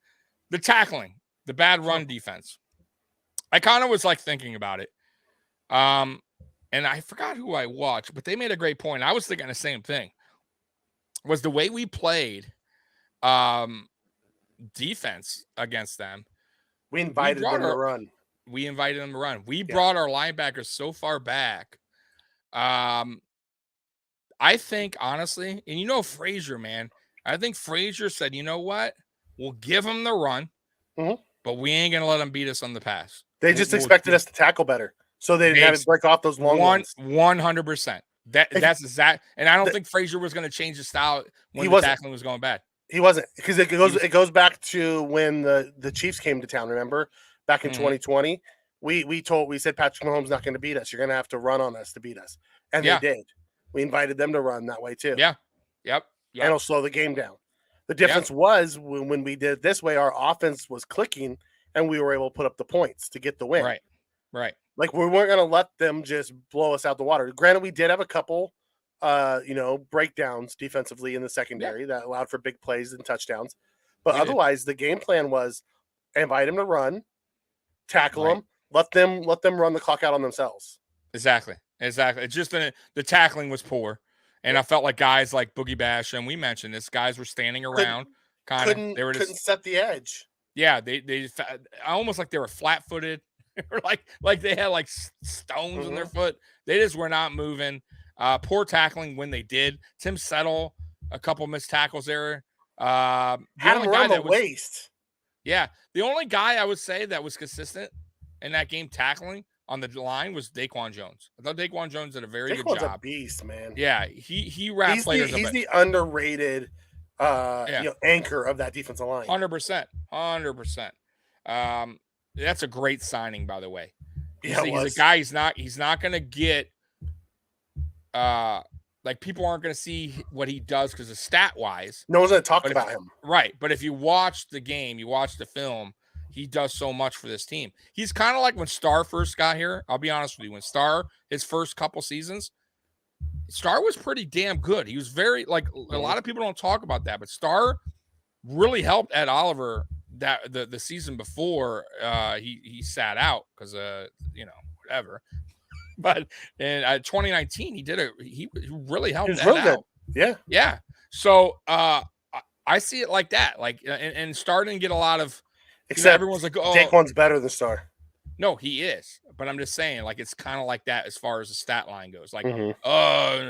Speaker 4: The tackling, the bad run defense. I kind of was like thinking about it. And I forgot who I watched, but they made a great point. I was thinking the same thing. Was the way we played defense against them.
Speaker 1: We invited them to run.
Speaker 4: We brought our linebackers so far back. I think, honestly, and Frazier, man, I think Frazier said, you know what? We'll give him the run, but we ain't going to let them beat us on the pass.
Speaker 1: They just expected us to tackle better. So they didn't have to break off those long ones.
Speaker 4: 100%. That's exact. And I don't think Frazier was going to change the style when the tackling was going bad.
Speaker 1: He wasn't, because it goes back to when the Chiefs came to town. Remember, back in 2020. We said Patrick Mahomes not going to beat us. You're going to have to run on us to beat us, and they did. We invited them to run that way too.
Speaker 4: Yeah, yep.
Speaker 1: And it'll slow the game down. The difference was when we did it this way, our offense was clicking, and we were able to put up the points to get the win.
Speaker 4: Right.
Speaker 1: Like we weren't going to let them just blow us out the water. Granted, we did have a couple, breakdowns defensively in the secondary that allowed for big plays and touchdowns. But otherwise, the game plan was invite them to run, tackle them, let them run the clock out on themselves.
Speaker 4: Exactly. It's just the tackling was poor, and I felt like guys like Boogie Bash, and we mentioned this, guys were standing around,
Speaker 1: couldn't set the edge.
Speaker 4: Yeah, they almost like they were flat-footed, or like they had like stones in their foot. They just were not moving. Poor tackling when they did. Tim Settle, a couple missed tackles there.
Speaker 1: Had him around the waist.
Speaker 4: Yeah, the only guy I would say that was consistent in that game tackling on the line was Daquan Jones. I thought Daquan Jones did a very good job.
Speaker 1: A beast, man.
Speaker 4: Yeah, he wrapped players up.
Speaker 1: He's the underrated anchor of that defensive line.
Speaker 4: 100%. That's a great signing, by the way. He's a guy. He's not going to get like people aren't going to see what he does because of stat wise.
Speaker 1: No one's going to talk about him.
Speaker 4: Right. But if you watch the game, you watch the film, he does so much for this team. He's kind of like when Starr first got here. I'll be honest with you. When Starr, his first couple seasons, Starr was pretty damn good. He was very, like, a lot of people don't talk about that, but Starr really helped Ed Oliver that the season before he sat out because whatever. But in 2019, he really helped Ed out. Yeah. So I see it like that, like and starting to get a lot of.
Speaker 1: Except
Speaker 4: everyone's like, oh,
Speaker 1: Daquan's better than Starr.
Speaker 4: No, he is. But I'm just saying, like, it's kind of like that as far as the stat line goes. Like,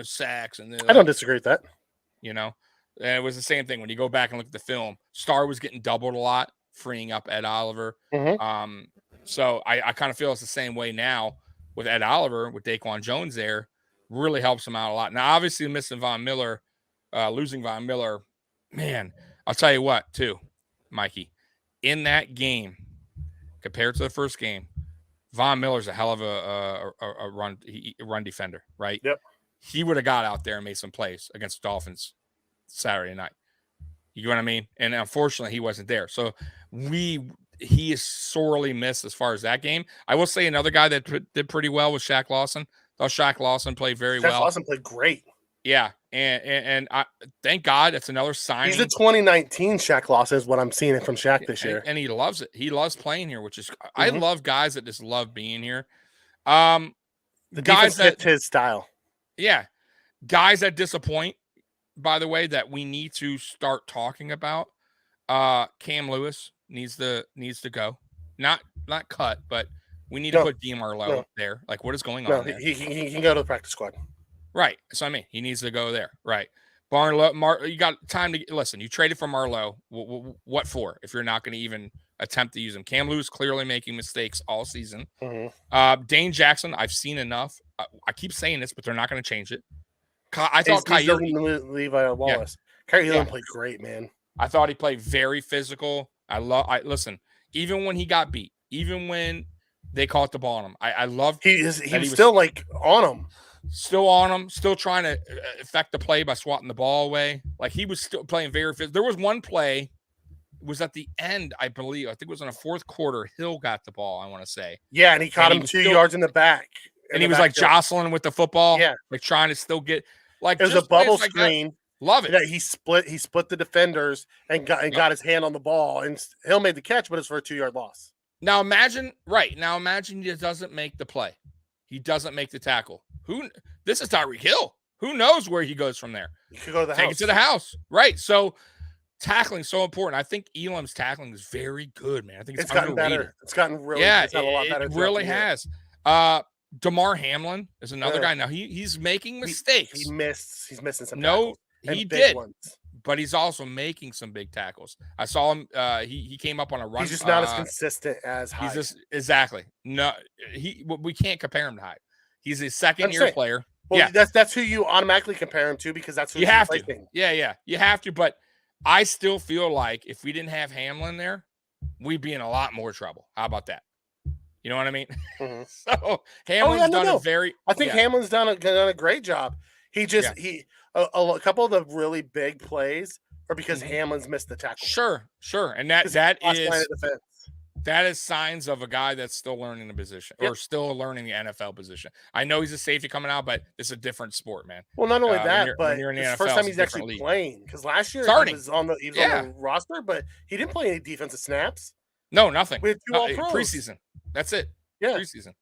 Speaker 4: sacks. And
Speaker 1: I don't disagree with that.
Speaker 4: And it was the same thing when you go back and look at the film. Starr was getting doubled a lot, freeing up Ed Oliver. So I kind of feel it's the same way now with Ed Oliver, with Daquan Jones there. Really helps him out a lot. Now, obviously, missing Von Miller, losing Von Miller, man, I'll tell you what, too, Mikey. In that game, compared to the first game, Von Miller's a hell of a run defender, right?
Speaker 1: Yep.
Speaker 4: He would have got out there and made some plays against the Dolphins Saturday night. You know what I mean? And unfortunately, he wasn't there. So he is sorely missed as far as that game. I will say another guy that did pretty well was Shaq Lawson. Thought Shaq Lawson played very well.
Speaker 1: Shaq Lawson played great.
Speaker 4: Yeah, and I thank God that's another signing.
Speaker 1: He's the 2019 Shaq Lawson is what I'm seeing from Shaq this year.
Speaker 4: And he loves it. He loves playing here, which is I love guys that just love being here. The
Speaker 1: guys that fit his style.
Speaker 4: Yeah. Guys that disappoint, by the way, that we need to start talking about. Cam Lewis needs to go. Not cut, but we need to put DeMarlo there. Like, what is going on there?
Speaker 1: He can go to the practice squad.
Speaker 4: Right. So I mean, he needs to go there. Right. Marlowe, you got time to listen. You traded for Marlowe. What for? If you're not going to even attempt to use him, Cam Lewis clearly making mistakes all season. Dane Jackson, I've seen enough. I keep saying this, but they're not going to change it. I thought
Speaker 1: Levi Wallace. Kyrie Hilton played great, man.
Speaker 4: I thought he played very physical. Listen. Even when he got beat, even when they caught the ball on him, I loved.
Speaker 1: He was still like on him.
Speaker 4: Still on him, still trying to affect the play by swatting the ball away. Like he was still playing very physical. There was one play, it was at the end, I believe. I think it was in the fourth quarter. Hill got the ball, I want to say.
Speaker 1: Yeah, and he caught him 2 yards in the back.
Speaker 4: And he was like jostling with the football. Yeah. Like trying to still get like
Speaker 1: it was a bubble screen.
Speaker 4: Love it.
Speaker 1: That he split the defenders and got his hand on the ball. And Hill made the catch, but it's for a 2-yard loss.
Speaker 4: Now imagine he doesn't make the play. He doesn't make the tackle. This is Tyreek Hill. Who knows where he goes from there?
Speaker 1: You could go to the
Speaker 4: Take
Speaker 1: house.
Speaker 4: it to the house. Right. So tackling is so important. I think Elam's tackling is very good, man. I think it's
Speaker 1: gotten
Speaker 4: underrated.
Speaker 1: better. It's gotten really
Speaker 4: a
Speaker 1: lot better.
Speaker 4: It really has. DeMar Hamlin is another guy. Now he's making mistakes.
Speaker 1: He's missing some
Speaker 4: tackles. He did. Ones. But he's also making some big tackles. I saw him. He came up on a run.
Speaker 1: He's just not as consistent as Hyde.
Speaker 4: Exactly. No, we can't compare him to Hyde. He's a second-year player.
Speaker 1: Well, that's who you automatically compare him to because that's who
Speaker 4: you have to. Yeah, you have to. But I still feel like if we didn't have Hamlin there, we'd be in a lot more trouble. How about that? You know what I mean?
Speaker 1: Mm-hmm.
Speaker 4: So Hamlin's done a very.
Speaker 1: I think Hamlin's done a great job. He just a couple of the really big plays are because Hamlin's missed the tackle.
Speaker 4: Sure, and that is signs of a guy that's still learning the position or still learning the NFL position. I know he's a safety coming out, but it's a different sport, man.
Speaker 1: Well, not only that, but it's the first time he's actually playing. Because last year he was on the roster, but he didn't play any defensive snaps.
Speaker 4: No, nothing.
Speaker 1: We had 2 All-Pros.
Speaker 4: Preseason. That's it.
Speaker 1: Yeah,
Speaker 4: preseason.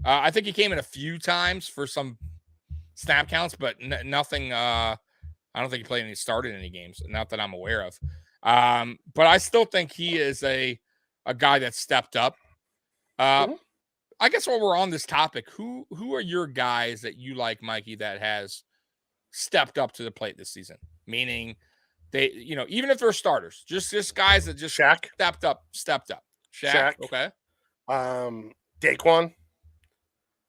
Speaker 4: I think he came in a few times for some snap counts, but nothing. I don't think he played any started any games, not that I'm aware of. But I still think he is a guy that stepped up. I guess while we're on this topic, who are your guys that you like, Mikey, that has stepped up to the plate this season? Meaning they, even if they're starters, just guys that just stepped up. Shaq. Okay.
Speaker 1: Daquan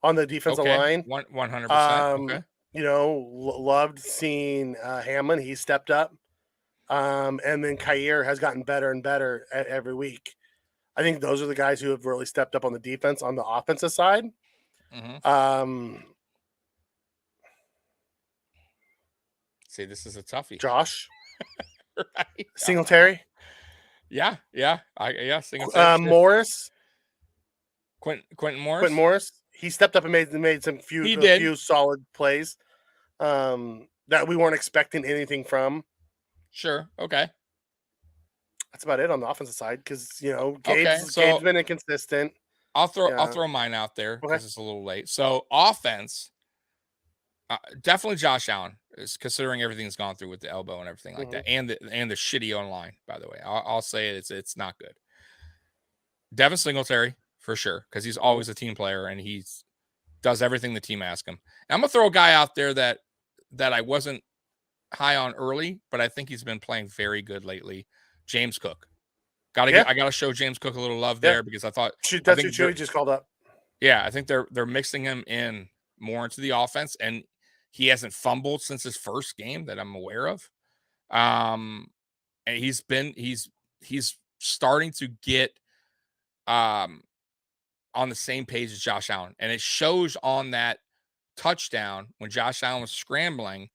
Speaker 1: on the defensive line.
Speaker 4: 100%. Okay.
Speaker 1: Loved seeing Hamlin. He stepped up. And then Kyer has gotten better and better every week. I think those are the guys who have really stepped up on the defense. On the offensive side,
Speaker 4: see, this is a toughie.
Speaker 1: Josh,
Speaker 4: right?
Speaker 1: Singletary,
Speaker 4: Singletary.
Speaker 1: Morris,
Speaker 4: Quentin Morris.
Speaker 1: Quentin Morris. He stepped up and made some few solid plays that we weren't expecting anything from.
Speaker 4: Sure. Okay.
Speaker 1: That's about it on the offensive side because Gabe's been inconsistent.
Speaker 4: I'll throw mine out there because it's a little late. So offense, definitely Josh Allen is considering everything that's gone through with the elbow and everything like that, and the shitty online. By the way, I'll say it's not good. Devin Singletary for sure because he's always a team player and he does everything the team asks him. And I'm gonna throw a guy out there that I wasn't high on early, but I think he's been playing very good lately. James Cook. I gotta show James Cook a little love there because I thought
Speaker 1: that's who Chewy just called up.
Speaker 4: Yeah, I think they're mixing him in more into the offense, and he hasn't fumbled since his first game that I'm aware of. And he's starting to get on the same page as Josh Allen, and it shows on that touchdown when Josh Allen was scrambling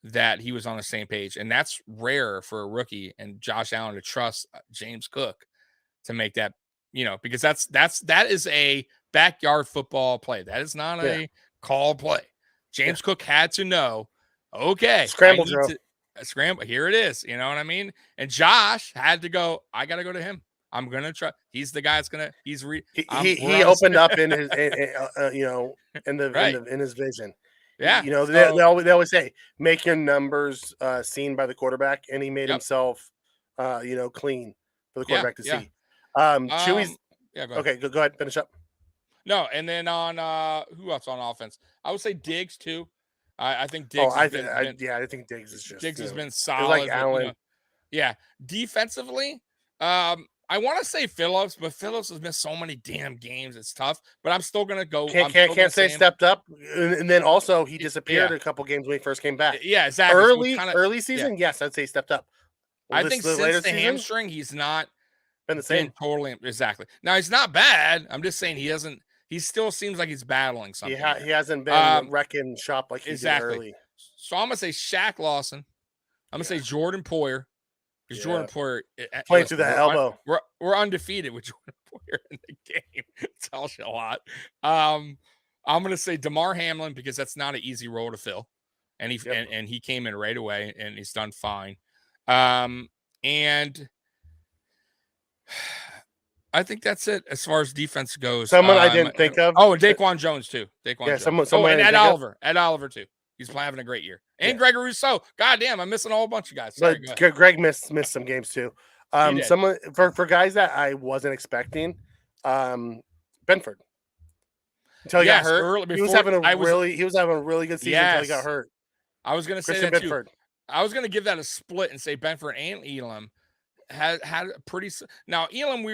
Speaker 4: that he was on the same page. And that's rare for a rookie and Josh Allen to trust James Cook to make that, because that is a backyard football play. That is not a call play. James Cook had to know, okay,
Speaker 1: scramble.
Speaker 4: Here it is. You know what I mean? And Josh had to go, I got to go to him. I'm going to try. He's the guy that's going to,
Speaker 1: he opened up in his, in his vision.
Speaker 4: Yeah.
Speaker 1: They always say, make your numbers seen by the quarterback. And he made himself, clean for the quarterback to see. Chewy's.
Speaker 4: Go ahead.
Speaker 1: Okay, go ahead. Finish up.
Speaker 4: No. And then on who else on offense? I would say Diggs too. I think Diggs.
Speaker 1: I think Diggs is just.
Speaker 4: Diggs has been solid. Like
Speaker 1: Allen.
Speaker 4: Defensively, I want to say Phillips, but Phillips has missed so many damn games. It's tough, but I'm still gonna go.
Speaker 1: Can't say stepped up, and then also he disappeared a couple games when he first came back.
Speaker 4: Yeah, exactly.
Speaker 1: Early season, yes, I'd say stepped up.
Speaker 4: I think since the hamstring, he's not
Speaker 1: been the same.
Speaker 4: Totally, exactly. Now he's not bad. I'm just saying he doesn't. He still seems like he's battling something.
Speaker 1: He hasn't been wrecking shop like he did early.
Speaker 4: So I'm gonna say Shaq Lawson. I'm gonna say Jordan Poyer. Because Jordan Poyer
Speaker 1: playing through that elbow.
Speaker 4: We're undefeated with Jordan Poyer in the game. It tells you a lot. I'm gonna say DeMar Hamlin because that's not an easy role to fill. And he came in right away and he's done fine. And I think that's it as far as defense goes.
Speaker 1: Someone I didn't think of.
Speaker 4: Oh, and Daquan Jones too. Jones.
Speaker 1: Someone
Speaker 4: and Ed Oliver. Ed Oliver too. He's having a great year. And Gregory Rousseau. God damn, I'm missing a whole bunch of guys. Sorry,
Speaker 1: but Greg missed some games too. Someone for guys that I wasn't expecting, Benford. Until he got hurt. He was having a really good season until he got hurt.
Speaker 4: I was gonna say that Benford. Too. I was gonna give that a split and say Benford and Elam had a pretty now Elam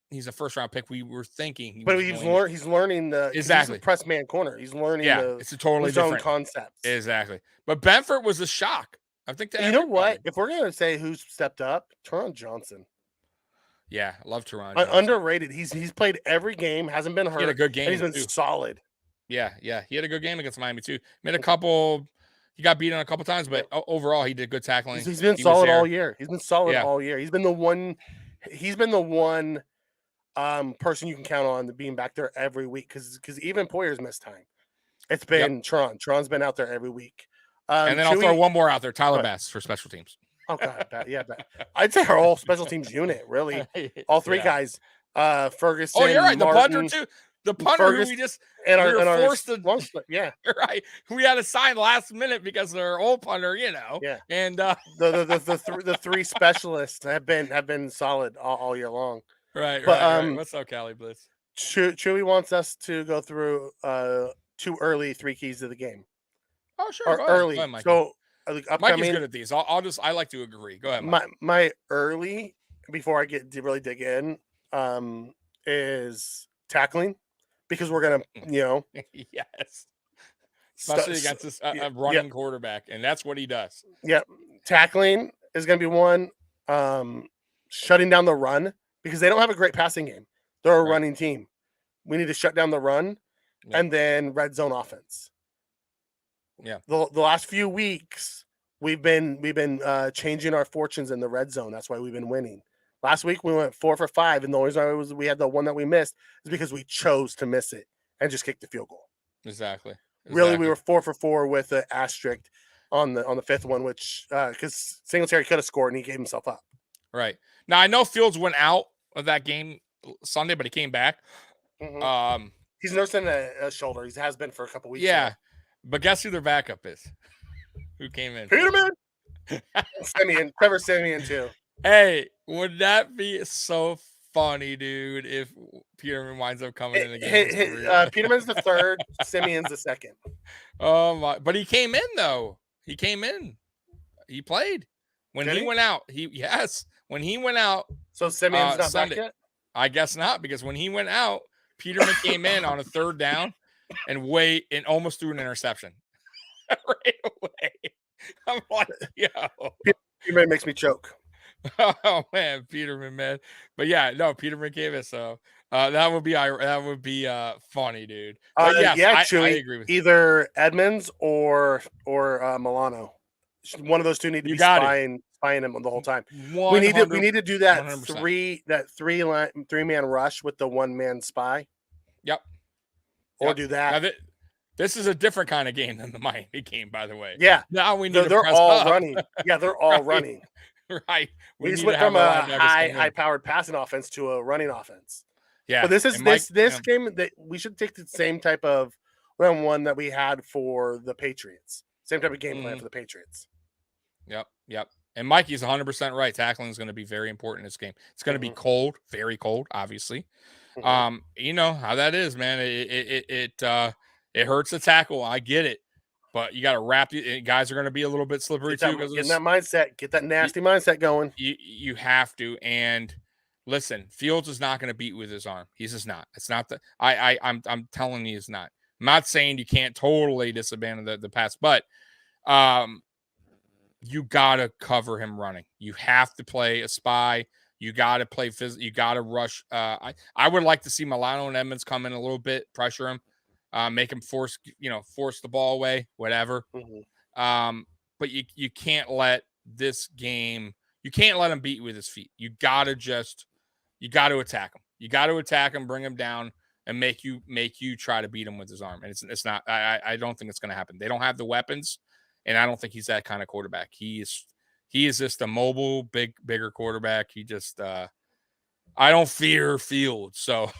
Speaker 4: he's a first round pick. We were thinking he's
Speaker 1: learning
Speaker 4: exactly
Speaker 1: he's a press man corner. He's learning
Speaker 4: it's a totally different
Speaker 1: concept.
Speaker 4: Exactly. But Benford was a shock. I think that
Speaker 1: you know what? If we're gonna say who stepped up, Teron Johnson.
Speaker 4: Yeah, I love Teron.
Speaker 1: Underrated. He's played every game, hasn't been hurt.
Speaker 4: He had a good game.
Speaker 1: And he's been solid.
Speaker 4: Yeah. He had a good game against Miami too. Made a couple. He got beaten a couple times, but overall he did good tackling.
Speaker 1: He's been solid all year. He's been solid all year. He's been the one. Person you can count on being back there every week because even Poyer's missed time. It's been Tron. Tron's been out there every week.
Speaker 4: And then I'll throw one more out there, Tyler Bass for special teams.
Speaker 1: Oh God, I'd say our whole special teams unit, really. All three guys. Ferguson.
Speaker 4: Oh, you're right.
Speaker 1: Martin,
Speaker 4: the punter too. The punter
Speaker 1: Ferguson,
Speaker 4: who we were forced
Speaker 1: to
Speaker 4: right. We had to sign last minute because our old punter,
Speaker 1: Yeah.
Speaker 4: And
Speaker 1: the three specialists have been solid all year long.
Speaker 4: Right. Right. What's up, Cali Bliss?
Speaker 1: Chewy wants us to go through 2 early 3 keys to the game.
Speaker 4: Oh, sure.
Speaker 1: Or early.
Speaker 4: Go ahead,
Speaker 1: so
Speaker 4: Mikey's
Speaker 1: upcoming.
Speaker 4: Good at these. I like to agree. Go ahead, Mike.
Speaker 1: My early before I get to really dig in is tackling because we're gonna
Speaker 4: yes, especially against this running quarterback, and that's what he does.
Speaker 1: Yep, tackling is gonna be one. Shutting down the run because they don't have a great passing game. They're a running team. We need to shut down the run and then red zone offense.
Speaker 4: Yeah.
Speaker 1: The last few weeks we've been changing our fortunes in the red zone. That's why we've been winning. Last week we went 4 for 5, and the only reason we had the one that we missed is because we chose to miss it and just kick the field goal.
Speaker 4: Exactly.
Speaker 1: Really, we were 4 for 4 with an asterisk on the fifth one, which because Singletary could have scored and he gave himself up.
Speaker 4: Right. Now I know Fields went out of that game Sunday, but he came back.
Speaker 1: Mm-hmm. He's nursing a shoulder. He has been for a couple weeks.
Speaker 4: Yeah, now. But guess who their backup is? Who came in?
Speaker 1: Peterman. Trevor Siemian too.
Speaker 4: Hey, would that be so funny, dude? If Peterman winds up coming in again.
Speaker 1: Peterman's the third. Siemian's the second.
Speaker 4: Oh my! But he came in though. He came in. He played when he went out. When he went out.
Speaker 1: So Siemian's not
Speaker 4: Sunday.
Speaker 1: back yet.
Speaker 4: I guess not, because when he went out, Peterman came in on a 3rd down and almost threw an interception right away. I'm like, yo,
Speaker 1: Peterman makes me choke.
Speaker 4: Oh man, Peterman, man. But yeah, no, Peterman gave it. So that would be funny, dude. But yes, I agree with you.
Speaker 1: Either Edmonds or Milano. One of those two need to be spying him the whole time. We need to do that 100%. three-man rush with the 1-man spy.
Speaker 4: Yep.
Speaker 1: Or do that.
Speaker 4: Now, this is a different kind of game than the Miami game, by the way.
Speaker 1: Yeah.
Speaker 4: Now we need
Speaker 1: they're all running. Yeah, they're all running.
Speaker 4: Right.
Speaker 1: We just went from a high-powered passing offense to a running offense.
Speaker 4: Yeah.
Speaker 1: But this game that we should take the same type of one that we had for the Patriots. Same type of game plan for the Patriots.
Speaker 4: Yep. And Mikey's 100% right. Tackling is going to be very important in this game. It's going to be cold, very cold, obviously. You know how that is, man. It hurts to tackle. I get it, but you got to wrap. Guys are going to be a little bit slippery too.
Speaker 1: Get that mindset. Get that nasty mindset going.
Speaker 4: You have to. And listen, Fields is not going to beat with his arm. He's just not. It's not that. I'm telling you, he's not. I'm not saying you can't totally disabandon the pass, but you got to cover him running. You have to play a spy. You got to play physical. You got to rush. I would like to see Milano and Edmonds come in a little bit, pressure him, make him force the ball away, whatever. But you can't let this game. You can't let him beat you with his feet. You got to attack him. You got to attack him, bring him down, and make you try to beat him with his arm. And it's not. I don't think it's going to happen. They don't have the weapons. And I don't think he's that kind of quarterback. He is just a mobile, bigger quarterback. He just, I don't fear Fields. So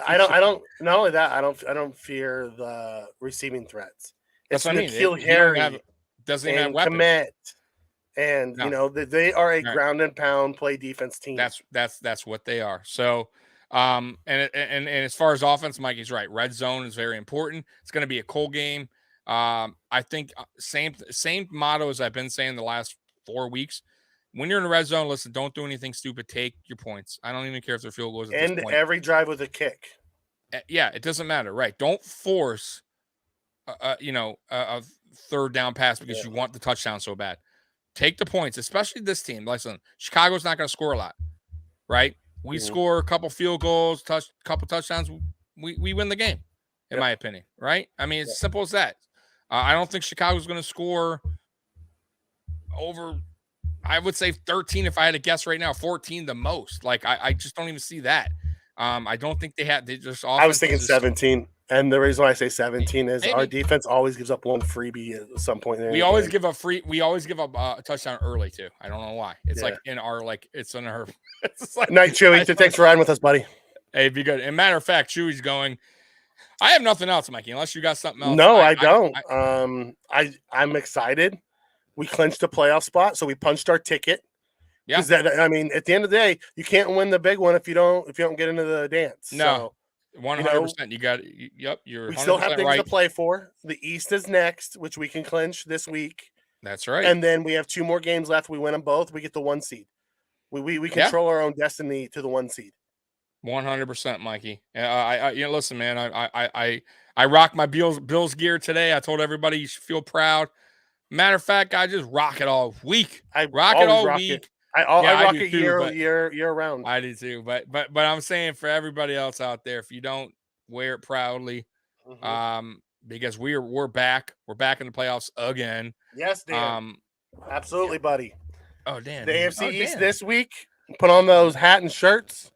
Speaker 1: I don't. Not only that, I don't fear the receiving threats. It's N'Keal Harry
Speaker 4: doesn't even have weapons.
Speaker 1: Commit, and they are a ground and pound play defense team.
Speaker 4: That's what they are. So, and as far as offense, Mikey's right. Red zone is very important. It's going to be a cold game. I think same motto as I've been saying the last 4 weeks. When you're in the red zone, listen, don't do anything stupid. Take your points. I don't even care if their field goes at this point.
Speaker 1: Every drive with a kick.
Speaker 4: Yeah, it doesn't matter, right? Don't force, a 3rd down pass because you want the touchdown so bad. Take the points, especially this team. Listen, Chicago's not going to score a lot, right? We score a couple field goals, couple touchdowns. We win the game, in my opinion, right? I mean, it's simple as that. I don't think Chicago's going to score over, I would say 13 if I had to guess right now, 14 the most. Like, I just don't even see that. I don't think they just.
Speaker 1: I was thinking 17. And the reason why I say 17 is our defense always gives up one freebie at some point.
Speaker 4: We always give up a touchdown early too. I don't know why. It's like in our it's in our. It's like,
Speaker 1: Night, Chewy. Thanks for riding with us, buddy.
Speaker 4: Hey, be good. And matter of fact, Chewy's going. I have nothing else, Mikey, unless you got something else.
Speaker 1: No, I don't. I'm excited. We clinched a playoff spot, so we punched our ticket. Yeah. I mean, at the end of the day, you can't win the big one if you don't get into the dance.
Speaker 4: No.
Speaker 1: So,
Speaker 4: 100%. You got it. Yep. You're.
Speaker 1: We still have things
Speaker 4: right.
Speaker 1: to play for. The East is next, which we can clinch this week.
Speaker 4: That's right.
Speaker 1: And then we have 2 more games left. We win them both. We get the 1 seed. We control our own destiny to the 1 seed.
Speaker 4: 100%, Mikey. Listen, man. I rock my Bills gear today. I told everybody you should feel proud. Matter of fact, I just rock it all week. I rock it all week.
Speaker 1: I rock it year round.
Speaker 4: I do too, but I'm saying for everybody else out there, if you don't wear it proudly, because we're back in the playoffs again.
Speaker 1: Yes, Dan. Absolutely, buddy.
Speaker 4: Oh, Dan.
Speaker 1: The AFC East this week. Put on those hat and shirts.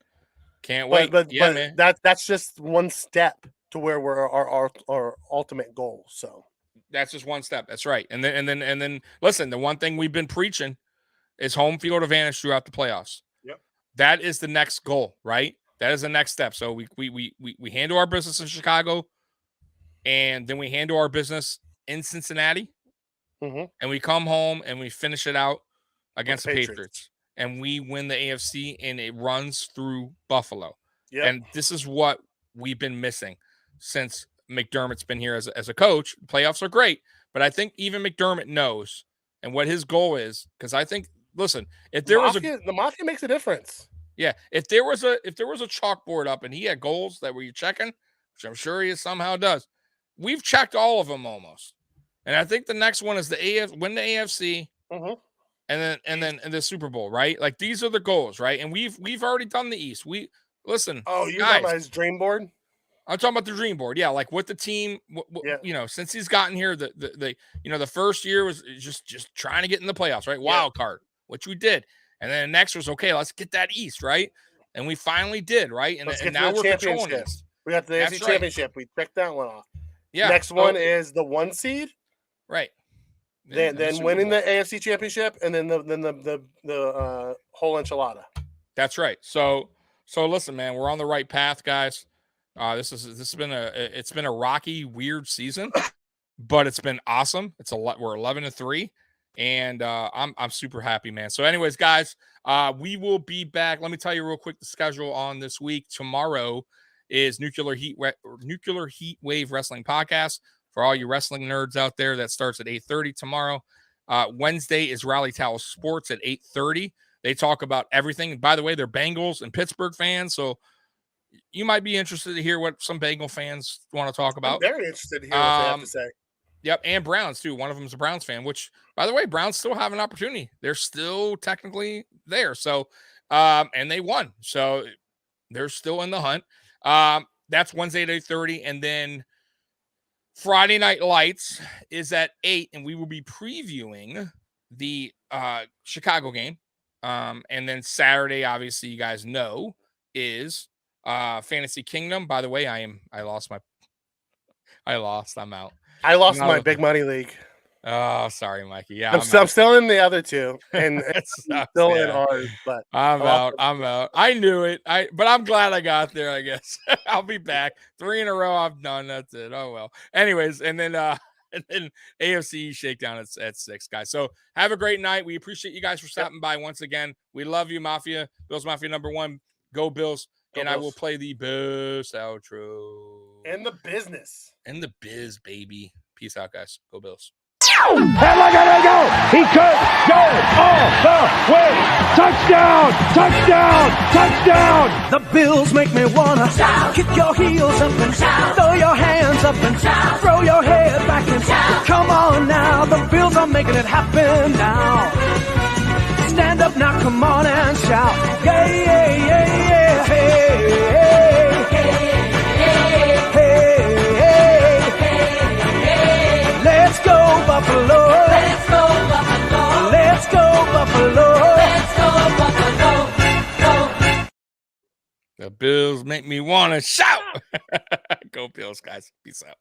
Speaker 4: Can't wait.
Speaker 1: But
Speaker 4: man.
Speaker 1: That's just one step to where we're our ultimate goal. So
Speaker 4: that's just one step. That's right. And then listen, the one thing we've been preaching is home field advantage throughout the playoffs.
Speaker 1: Yep.
Speaker 4: That is the next goal, right? That is the next step. So we handle our business in Chicago, and then we handle our business in Cincinnati, and we come home and we finish it out against the Patriots, and we win the AFC, and it runs through Buffalo. Yep. And this is what we've been missing since McDermott's been here as a coach. Playoffs are great, but I think even McDermott knows and what his goal is, because I think. Listen, if there
Speaker 1: the Mafia makes a difference.
Speaker 4: Yeah, if there was a chalkboard up and he had goals that were checking, which I'm sure he somehow does, we've checked all of them almost. And I think the next one is win the AFC, and then the Super Bowl, right? Like these are the goals, right? And we've already done the East. Listen.
Speaker 1: Oh, you're talking about his dream board?
Speaker 4: I'm talking about the dream board. Yeah, like with the team, since he's gotten here, the first year was just trying to get in the playoffs, right? Wild card. Which we did. And then the next was, okay, let's get that East, right? And we finally did, right? And now we're controlling this.
Speaker 1: We got the AFC Championship. We checked that one off.
Speaker 4: Yeah.
Speaker 1: Next one is the 1 seed.
Speaker 4: Right.
Speaker 1: Then winning the AFC Championship, and then the whole enchilada.
Speaker 4: That's right. So listen, man, we're on the right path, guys. This has been a rocky, weird season, but it's been awesome. We're 11-3. And I'm super happy, man. So anyways, guys, we will be back. Let me tell you real quick the schedule on this week. Tomorrow is Nuclear Heat Wave Wrestling Podcast for all you wrestling nerds out there. That starts at 8:30 tomorrow. Wednesday is Rally Towel Sports at 8:30. They talk about everything. And by the way, they're Bengals and Pittsburgh fans, so you might be interested to hear what some Bengal fans want to talk about.
Speaker 1: I'm very interested to hear what they have to say.
Speaker 4: Yep, and Browns too. One of them is a Browns fan, which, by the way, Browns still have an opportunity. They're still technically there. So, and they won. So they're still in the hunt. That's Wednesday at 8:30. And then Friday Night Lights is at 8, and we will be previewing the Chicago game. And then Saturday, obviously, you guys know, is Fantasy Kingdom. By the way, I'm out.
Speaker 1: I lost my big money league.
Speaker 4: Oh, sorry, Mikey. Yeah,
Speaker 1: I'm still in the other two, and still in ours. But
Speaker 4: I'm out. I knew it. But I'm glad I got there. I guess I'll be back. 3 in a row. I've done. That's it. Oh well. Anyways, and then AFC Shakedown at 6, guys. So have a great night. We appreciate you guys for stopping by once again. We love you, Mafia. Bills Mafia #1. Go Bills. Go Bills. I will play the best outro.
Speaker 1: In the business.
Speaker 4: In the biz, baby. Peace out, guys. Go Bills.
Speaker 3: And look at it go. He could go all the way. Touchdown, touchdown, touchdown. The Bills make me wanna shout. Kick your heels up and shout. Throw your hands up and shout. Throw your head back and shout. Come on now. The Bills are making it happen now. Stand up now, come on and shout. Yeah, yeah, yeah, yeah.
Speaker 4: The Bills make me want to shout. Go Bills, guys. Peace out.